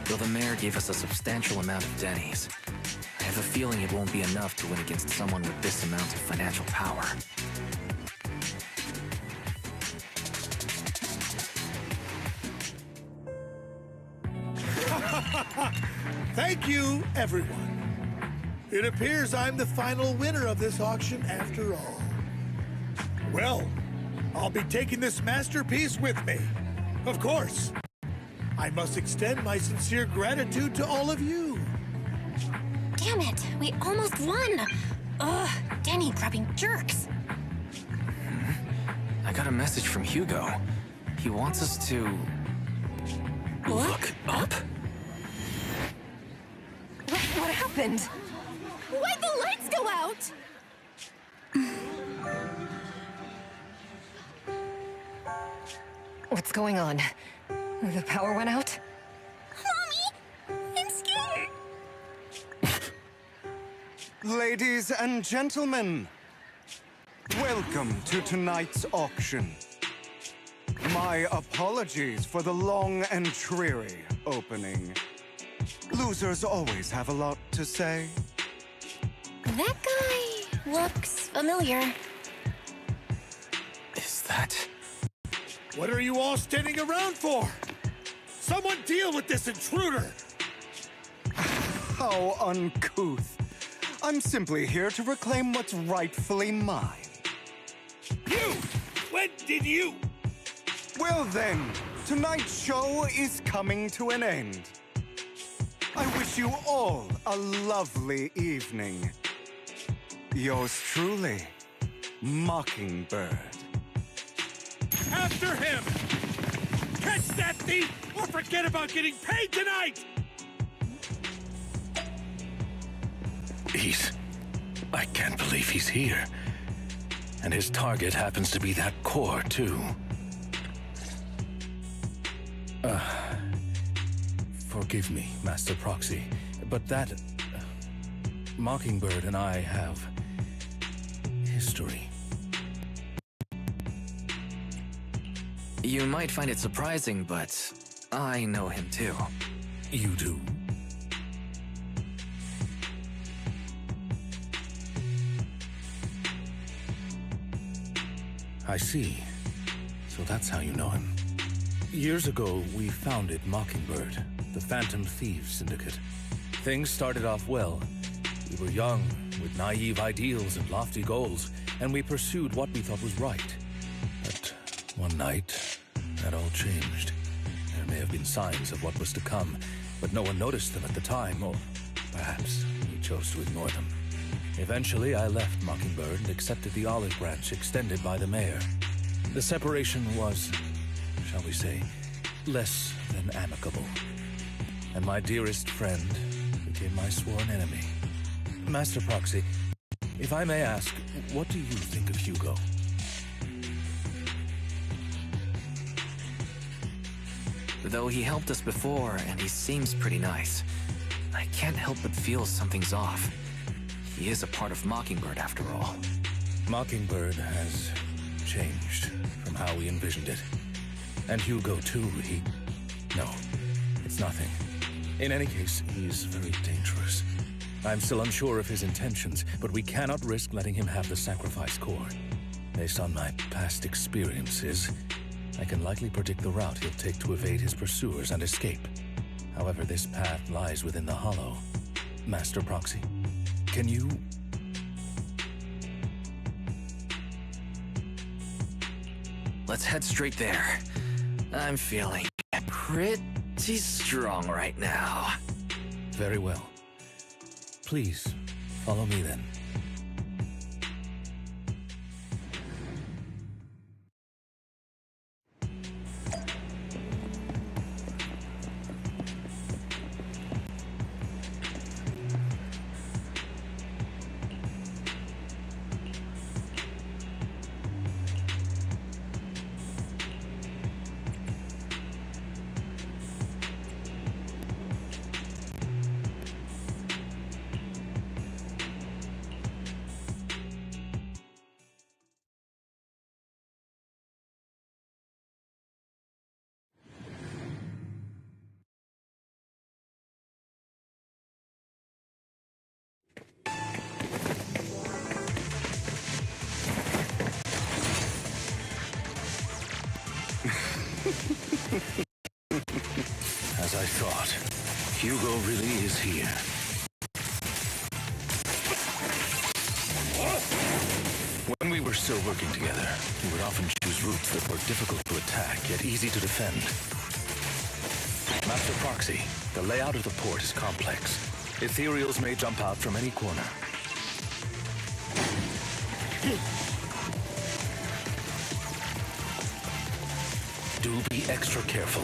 though the mayor gave us a substantial amount of Denny's, I have a feeling it won't be enough to win against someone with this amount of financial power. Thank you, everyone. It appears I'm the final winner of this auction after all. Well, I'll be taking this masterpiece with me. Of course. I must extend my sincere gratitude to all of you. Damn it, we almost won! Ugh, Denny grabbing jerks. I got a message from Hugo. He wants us to... look up? What happened? Why'd the lights go out? What's going on? The power went out? Mommy, I'm scared. Ladies and gentlemen, welcome to tonight's auction. My apologies for the long and dreary opening. Losers always have a lot to say. That guy looks familiar. Is that... What are you all standing around for? Someone deal with this intruder! How uncouth. I'm simply here to reclaim what's rightfully mine. You! When did you? Well then, tonight's show is coming to an end. I wish you all a lovely evening. Yours truly, Mockingbird. After him! Catch that thief, or forget about getting paid tonight! I can't believe he's here. And his target happens to be that core, too. Forgive me, Master Proxy, but that... Mockingbird and I have... history. You might find it surprising, but I know him too. You do? I see. So that's how you know him. Years ago, we founded Mockingbird, the Phantom Thieves Syndicate. Things started off well. We were young, with naive ideals and lofty goals, and we pursued what we thought was right. But one night, that all changed. There may have been signs of what was to come, but no one noticed them at the time, or perhaps we chose to ignore them. Eventually, I left Mockingbird and accepted the olive branch extended by the mayor. The separation was, shall we say, less than amicable. And my dearest friend became my sworn enemy. Master Proxy, if I may ask, what do you think of Hugo? Though he helped us before, and he seems pretty nice, I can't help but feel something's off. He is a part of Mockingbird, after all. Mockingbird has changed from how we envisioned it. And Hugo, too, No, it's nothing. In any case, he's very dangerous. I'm still unsure of his intentions, but we cannot risk letting him have the sacrifice core. Based on my past experiences, I can likely predict the route he'll take to evade his pursuers and escape. However, this path lies within the Hollow. Master Proxy, can you... Let's head straight there. I'm feeling pretty strong right now. Very well. Please, follow me then. As I thought, Hugo really is here. When we were still working together, we would often choose routes that were difficult to attack, yet easy to defend. Master Proxy, the layout of the port is complex. Ethereals may jump out from any corner. Do be extra careful.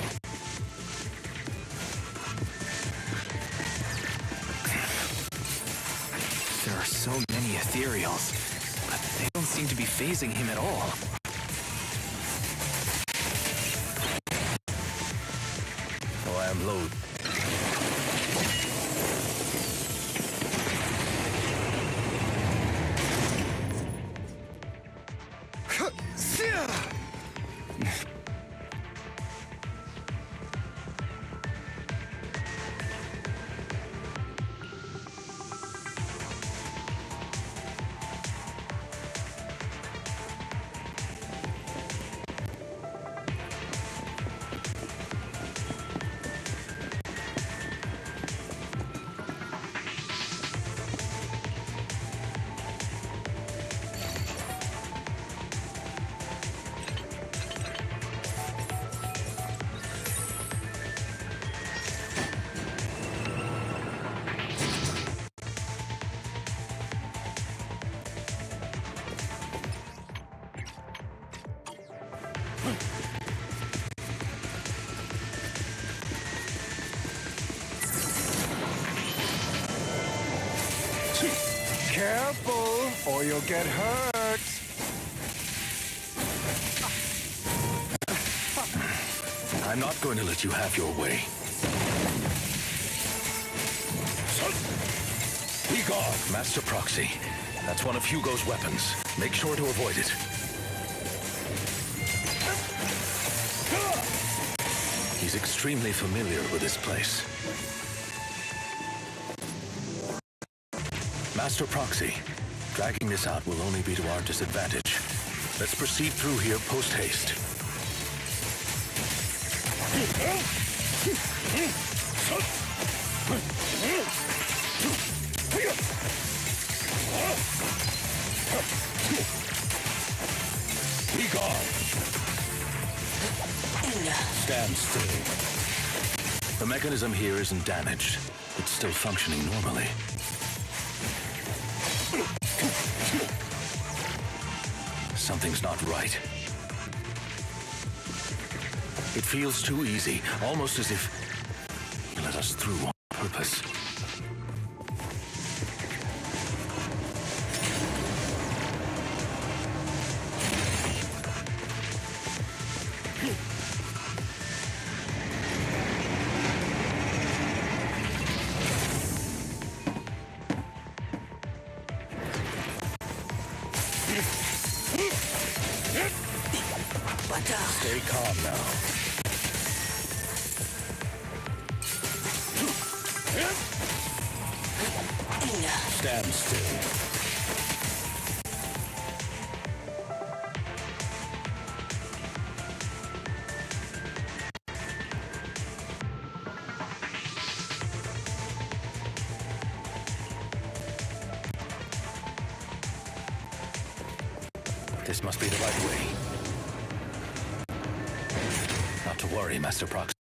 There are so many ethereals, but they don't seem to be phasing him at all. Oh, I am low. Careful, or you'll get hurt. I'm not going to let you have your way. Be gone, Master Proxy. That's one of Hugo's weapons. Make sure to avoid it. He's extremely familiar with this place. Master Proxy, dragging this out will only be to our disadvantage. Let's proceed through here post-haste. Be gone! Stand still. The mechanism here isn't damaged. It's still functioning normally. Something's not right. It feels too easy, almost as if you let us through on purpose. Stay calm now. Stand still. This must be the right way. worry, Master Prox.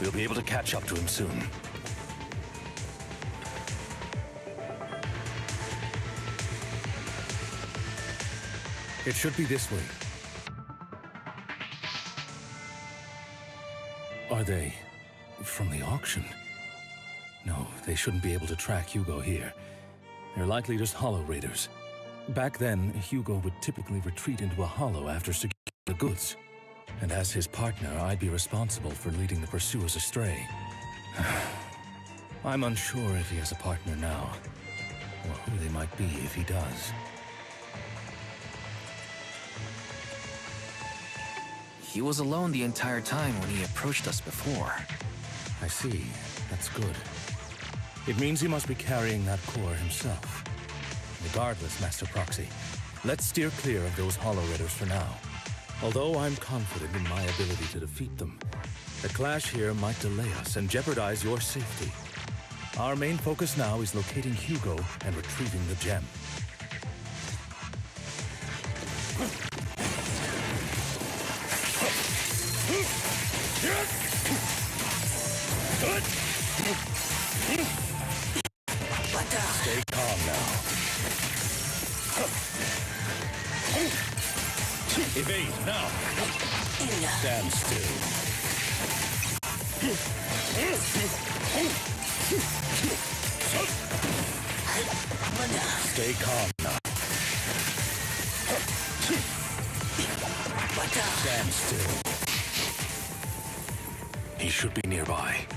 We'll be able to catch up to him soon. It should be this way. Are they from the auction? No, they shouldn't be able to track Hugo here. They're likely just hollow raiders. Back then, Hugo would typically retreat into a hollow after securing the goods. And as his partner, I'd be responsible for leading the pursuers astray. I'm unsure if he has a partner now, or who they might be if he does. He was alone the entire time when he approached us before. I see. That's good. It means he must be carrying that core himself. Regardless, Master Proxy, let's steer clear of those Hollow Raiders for now. Although I'm confident in my ability to defeat them, the clash here might delay us and jeopardize your safety. Our main focus now is locating Hugo and retrieving the gem. Stay calm now. Evade now. Stand still. Stay calm now. Stand still. He should be nearby.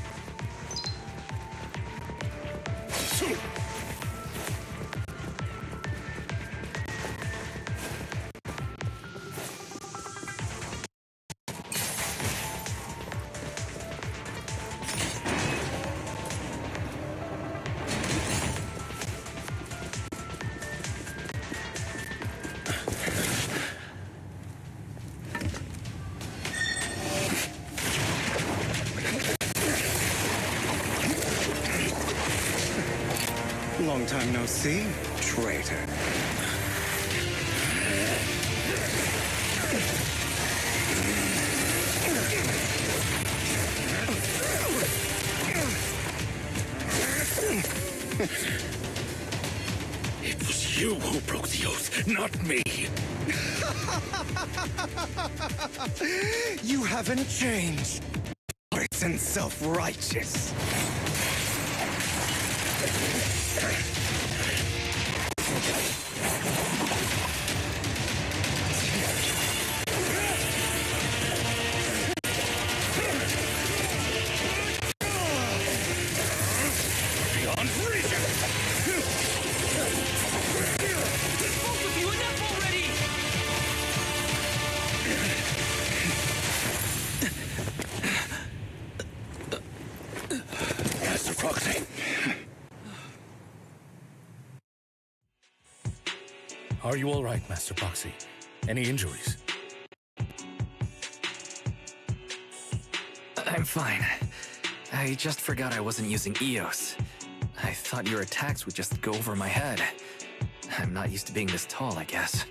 Long time no see, traitor. It was you who broke the oath, not me. You haven't changed. It's and self-righteous. Master Proxy. Are you all right, Master Proxy? Any injuries? I'm fine. I just forgot I wasn't using EOS. I thought your attacks would just go over my head. I'm not used to being this tall, I guess.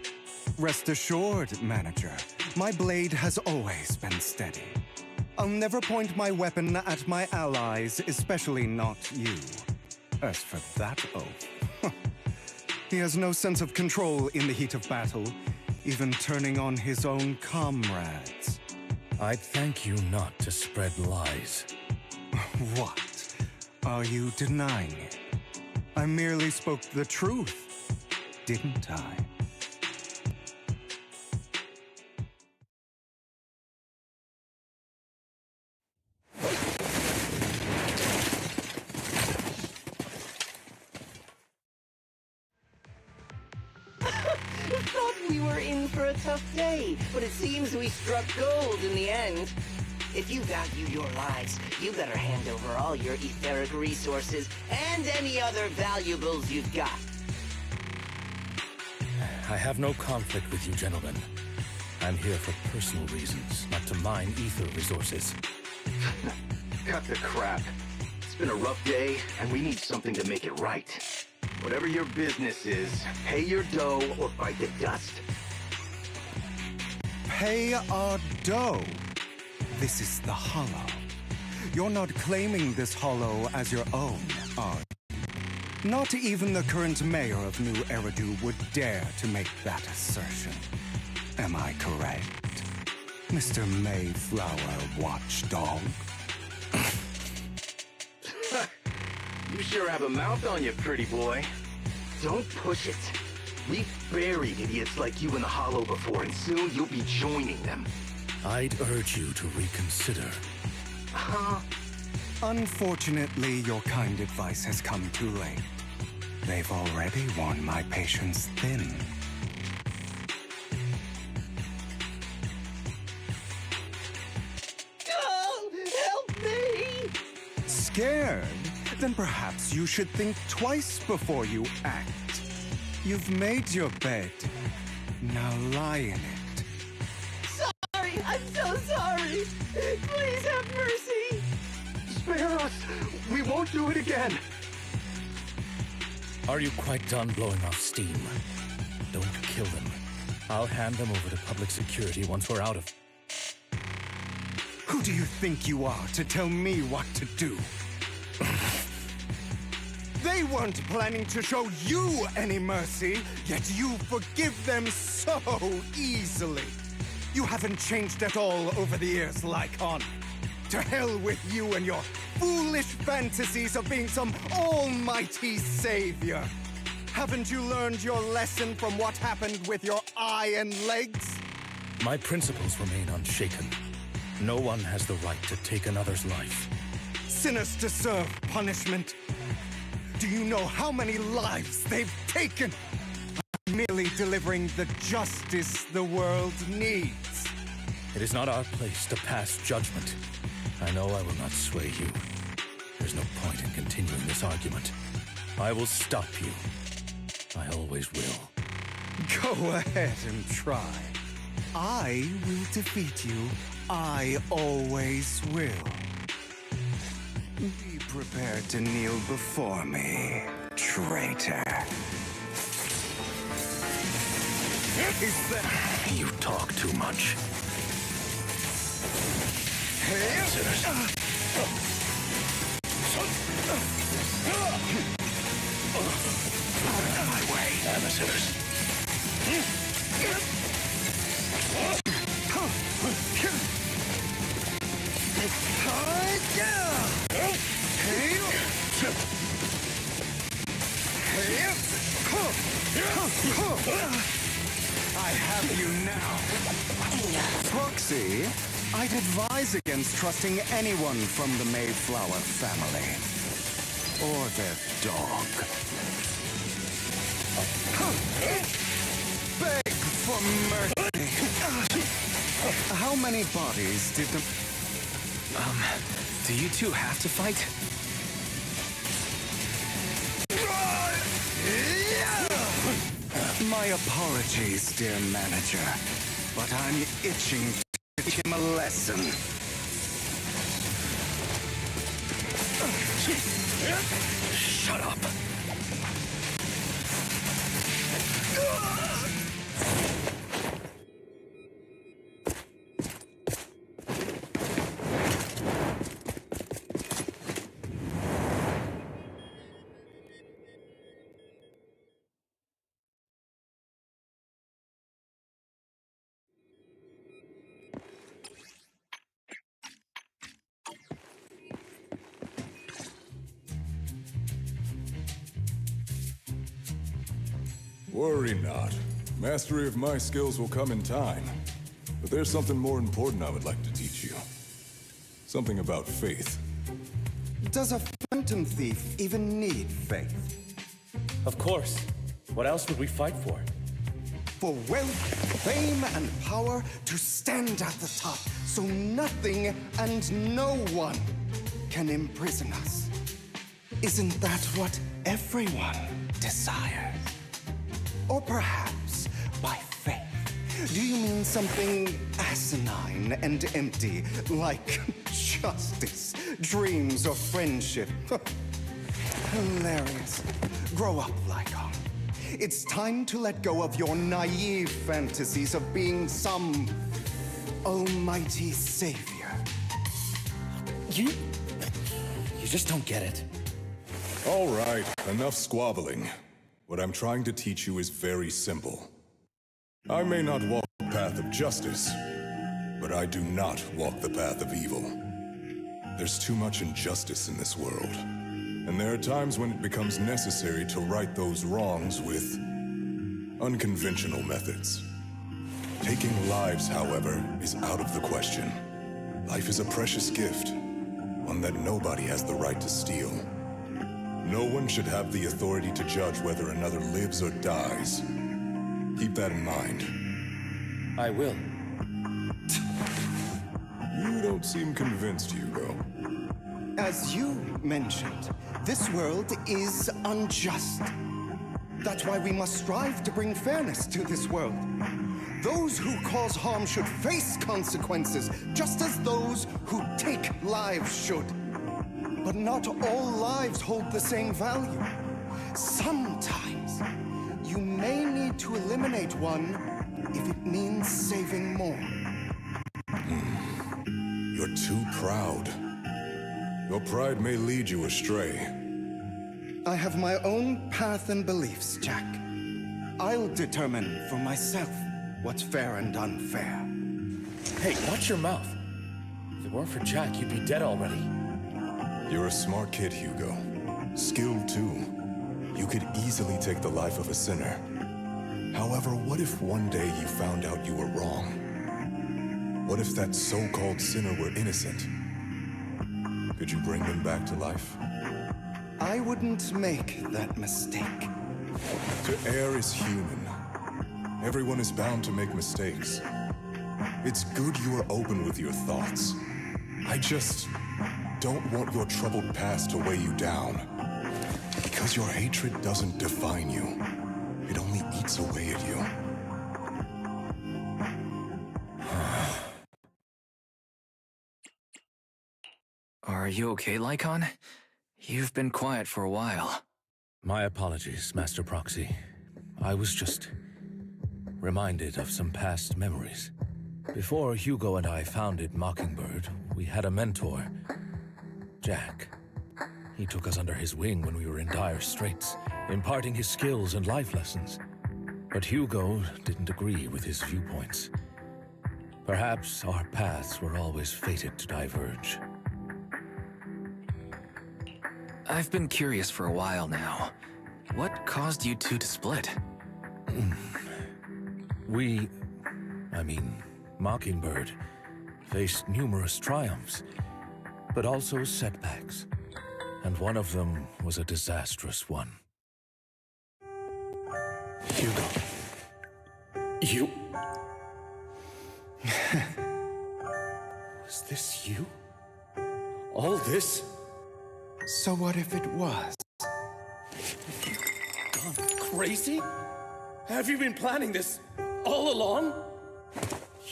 Rest assured, Manager. My blade has always been steady. I'll never point my weapon at my allies, especially not you. As for that oath, he has no sense of control in the heat of battle, even turning on his own comrades. I'd thank you not to spread lies. What? Are you denying it? I merely spoke the truth, didn't I? Thought we were in for a tough day, but it seems we struck gold in the end. If you value your lives, you better hand over all your etheric resources and any other valuables you've got. I have no conflict with you, gentlemen. I'm here for personal reasons, not to mine ether resources. Cut the crap. It's been a rough day, and we need something to make it right. Whatever your business is, pay your dough or bite the dust. pay our dough. This is the Hollow. You're not claiming this Hollow as your own, are you? Not even the current mayor of New Eridu would dare to make that assertion. Am I correct, Mr. Mayflower Watchdog? You sure have a mouth on you, pretty boy. Don't push it. We've buried idiots like you in the Hollow before, and soon you'll be joining them. I'd urge you to reconsider. Unfortunately, your kind advice has come too late. They've already worn my patience thin. Oh, help me! Scared? Then perhaps you should think twice before you act. You've made your bed. Now lie in it. Sorry, I'm so sorry. Please have mercy. Spare us! We won't do it again! Are you quite done blowing off steam? Don't kill them. I'll hand them over to public security once we're out of... Who do you think you are to tell me what to do? They weren't planning to show you any mercy, yet you forgive them so easily. You haven't changed at all over the years, Lycon. To hell with you and your foolish fantasies of being some almighty savior. Haven't you learned your lesson from what happened with your eye and legs? My principles remain unshaken. No one has the right to take another's life. Sinners deserve punishment. Do you know how many lives they've taken? I'm merely delivering the justice the world needs. It is not our place to pass judgment. I know I will not sway you. There's no point in continuing this argument. I will stop you. I always will. Go ahead and try. I will defeat you. I always will. Be prepared to kneel before me, traitor. Is that... You talk too much. Out of my way, amateurs. I have you now. Proxy, I'd advise against trusting anyone from the Mayflower family. Or their dog. Beg for mercy. How many bodies did the... Do you two have to fight? My apologies, dear manager, but I'm itching to teach him a lesson. Shut up. Worry not. Mastery of my skills will come in time. But there's something more important I would like to teach you. Something about faith. Does a phantom thief even need faith? Of course. What else would we fight for? For wealth, fame, and power to stand at the top, so nothing and no one can imprison us. Isn't that what everyone desires? Or perhaps by faith. Do you mean something asinine and empty, like justice, dreams, or friendship? Hilarious. Grow up, Lycon. It's time to let go of your naive fantasies of being some almighty savior. You just don't get it. All right, enough squabbling. What I'm trying to teach you is very simple. I may not walk the path of justice, but I do not walk the path of evil. There's too much injustice in this world, and there are times when it becomes necessary to right those wrongs with unconventional methods. Taking lives, however, is out of the question. Life is a precious gift, one that nobody has the right to steal. No one should have the authority to judge whether another lives or dies. Keep that in mind. I will. You don't seem convinced, Hugo. As you mentioned, this world is unjust. That's why we must strive to bring fairness to this world. Those who cause harm should face consequences, just as those who take lives should. But not all lives hold the same value. Sometimes, you may need to eliminate one if it means saving more. You're too proud. Your pride may lead you astray. I have my own path and beliefs, Jack. I'll determine for myself what's fair and unfair. Hey, watch your mouth. If it weren't for Jack, you'd be dead already. You're a smart kid, Hugo. Skilled, too. You could easily take the life of a sinner. However, what if one day you found out you were wrong? What if that so-called sinner were innocent? Could you bring them back to life? I wouldn't make that mistake. To err is human. Everyone is bound to make mistakes. It's good you are open with your thoughts. I just don't want your troubled past to weigh you down. Because your hatred doesn't define you. It only eats away at you. Are you okay, Lycon? You've been quiet for a while. My apologies, Master Proxy. I was just reminded of some past memories. Before Hugo and I founded Mockingbird, we had a mentor, Jack. He took us under his wing when we were in dire straits, imparting his skills and life lessons. But Hugo didn't agree with his viewpoints. Perhaps our paths were always fated to diverge. I've been curious for a while now. What caused you two to split? Mockingbird, faced numerous triumphs, but also setbacks. And one of them was a disastrous one. Hugo. You... Was this you? All this? So what if it was? Gone crazy? Have you been planning this all along?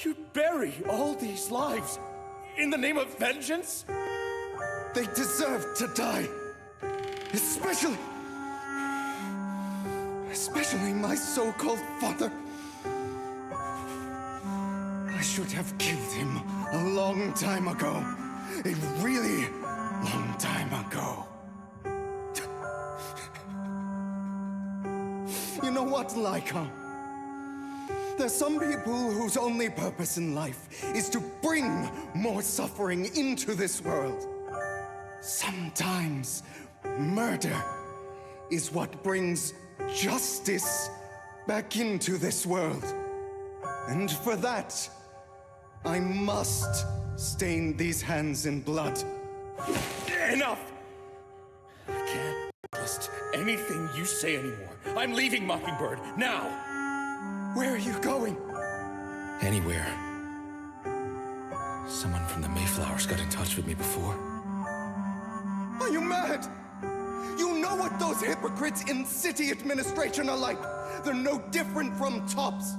You'd bury all these lives in the name of vengeance? They deserve to die. Especially my so-called father. I should have killed him a long time ago. A really long time ago. You know what, Lycon? There's some people whose only purpose in life is to bring more suffering into this world. Sometimes murder is what brings justice back into this world. And for that, I must stain these hands in blood. Enough! I can't trust anything you say anymore. I'm leaving Mockingbird, now! Where are you going? Anywhere. Someone from the Mayflowers got in touch with me before. Are you mad? You know what those hypocrites in city administration are like. They're no different from tops.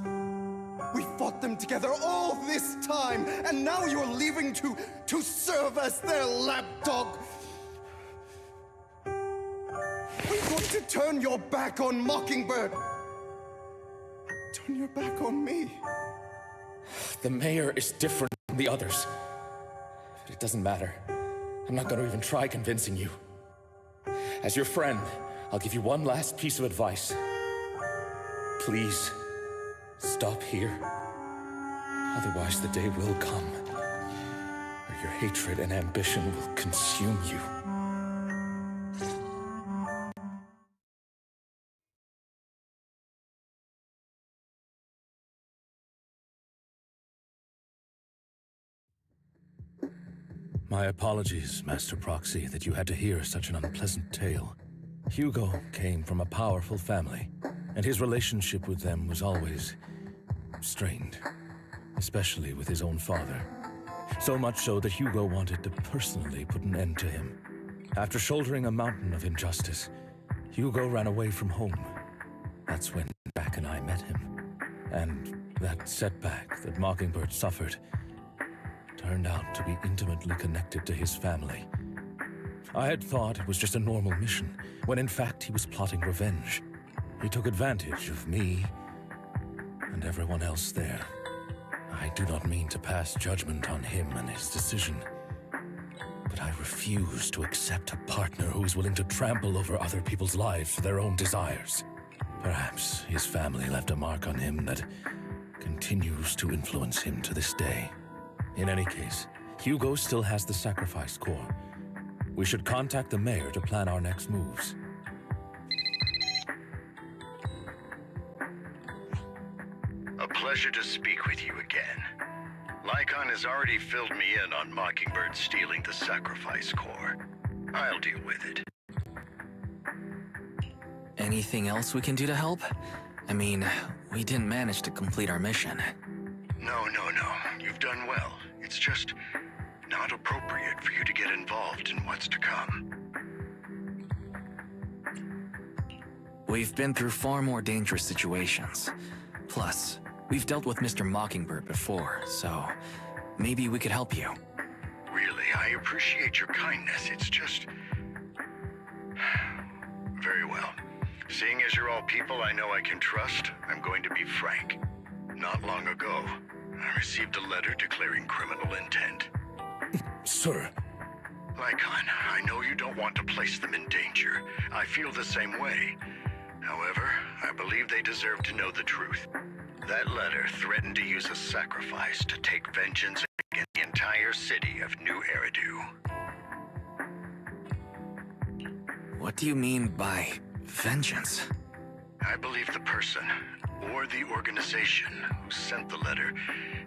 We fought them together all this time, and now you're leaving to serve as their lapdog. Are you going to turn your back on Mockingbird? Turn your back on me. The mayor is different from the others. But it doesn't matter. I'm not going to even try convincing you. As your friend, I'll give you one last piece of advice. Please, stop here. Otherwise, the day will come where your hatred and ambition will consume you. My apologies, Master Proxy, that you had to hear such an unpleasant tale. Hugo came from a powerful family, and his relationship with them was always strained, especially with his own father. So much so that Hugo wanted to personally put an end to him. After shouldering a mountain of injustice, Hugo ran away from home. That's when Jack and I met him. And that setback that Mockingbird suffered turned out to be intimately connected to his family. I had thought it was just a normal mission, when in fact he was plotting revenge. He took advantage of me and everyone else there. I do not mean to pass judgment on him and his decision, but I refuse to accept a partner who is willing to trample over other people's lives for their own desires. Perhaps his family left a mark on him that continues to influence him to this day. In any case, Hugo still has the sacrifice core. We should contact the mayor to plan our next moves. A pleasure to speak with you again. Lycon has already filled me in on Mockingbird stealing the sacrifice core. I'll deal with it. Anything else we can do to help? I mean, we didn't manage to complete our mission. No. You've done well. It's just not appropriate for you to get involved in what's to come. We've been through far more dangerous situations. Plus, we've dealt with Mr. Mockingbird before, so maybe we could help you. Really, I appreciate your kindness. It's just... Very well. Seeing as you're all people I know I can trust, I'm going to be frank. Not long ago, I received a letter declaring criminal intent. Sir. Lycon, I know you don't want to place them in danger. I feel the same way. However, I believe they deserve to know the truth. That letter threatened to use a sacrifice to take vengeance against the entire city of New Eridu. What do you mean by vengeance? I believe the person, or the organization, who sent the letter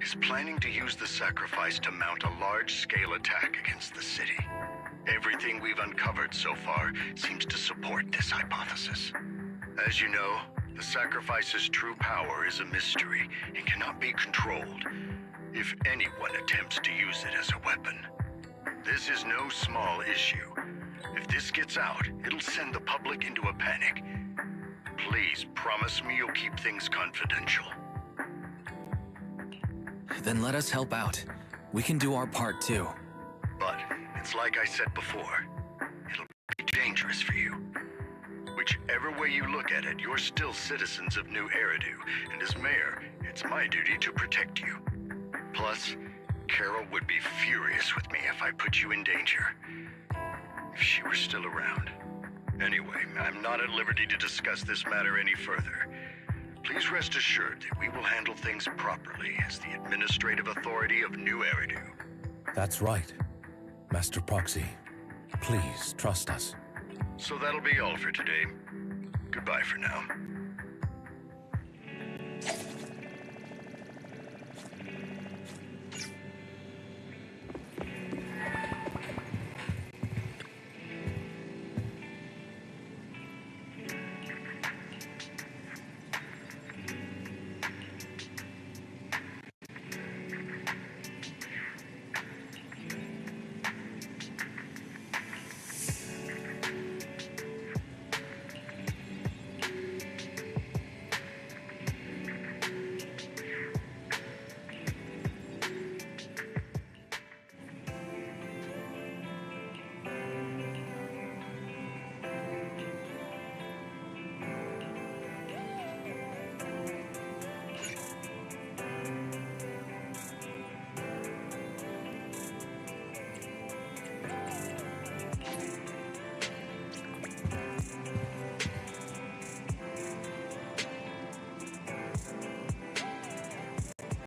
is planning to use the sacrifice to mount a large-scale attack against the city. Everything we've uncovered so far seems to support this hypothesis. As you know, the sacrifice's true power is a mystery and cannot be controlled if anyone attempts to use it as a weapon. This is no small issue. If this gets out, it'll send the public into a panic. Please promise me you'll keep things confidential. Then let us help out. We can do our part too. But it's like I said before, it'll be dangerous for you. Whichever way you look at it, you're still citizens of New Eridu, and as mayor, it's my duty to protect you. Plus, Carol would be furious with me if I put you in danger. If she were still around. Anyway, I'm not at liberty to discuss this matter any further. Please rest assured that we will handle things properly as the administrative authority of New Eridu. That's right, Master Proxy. Please trust us. So that'll be all for today. Goodbye for now.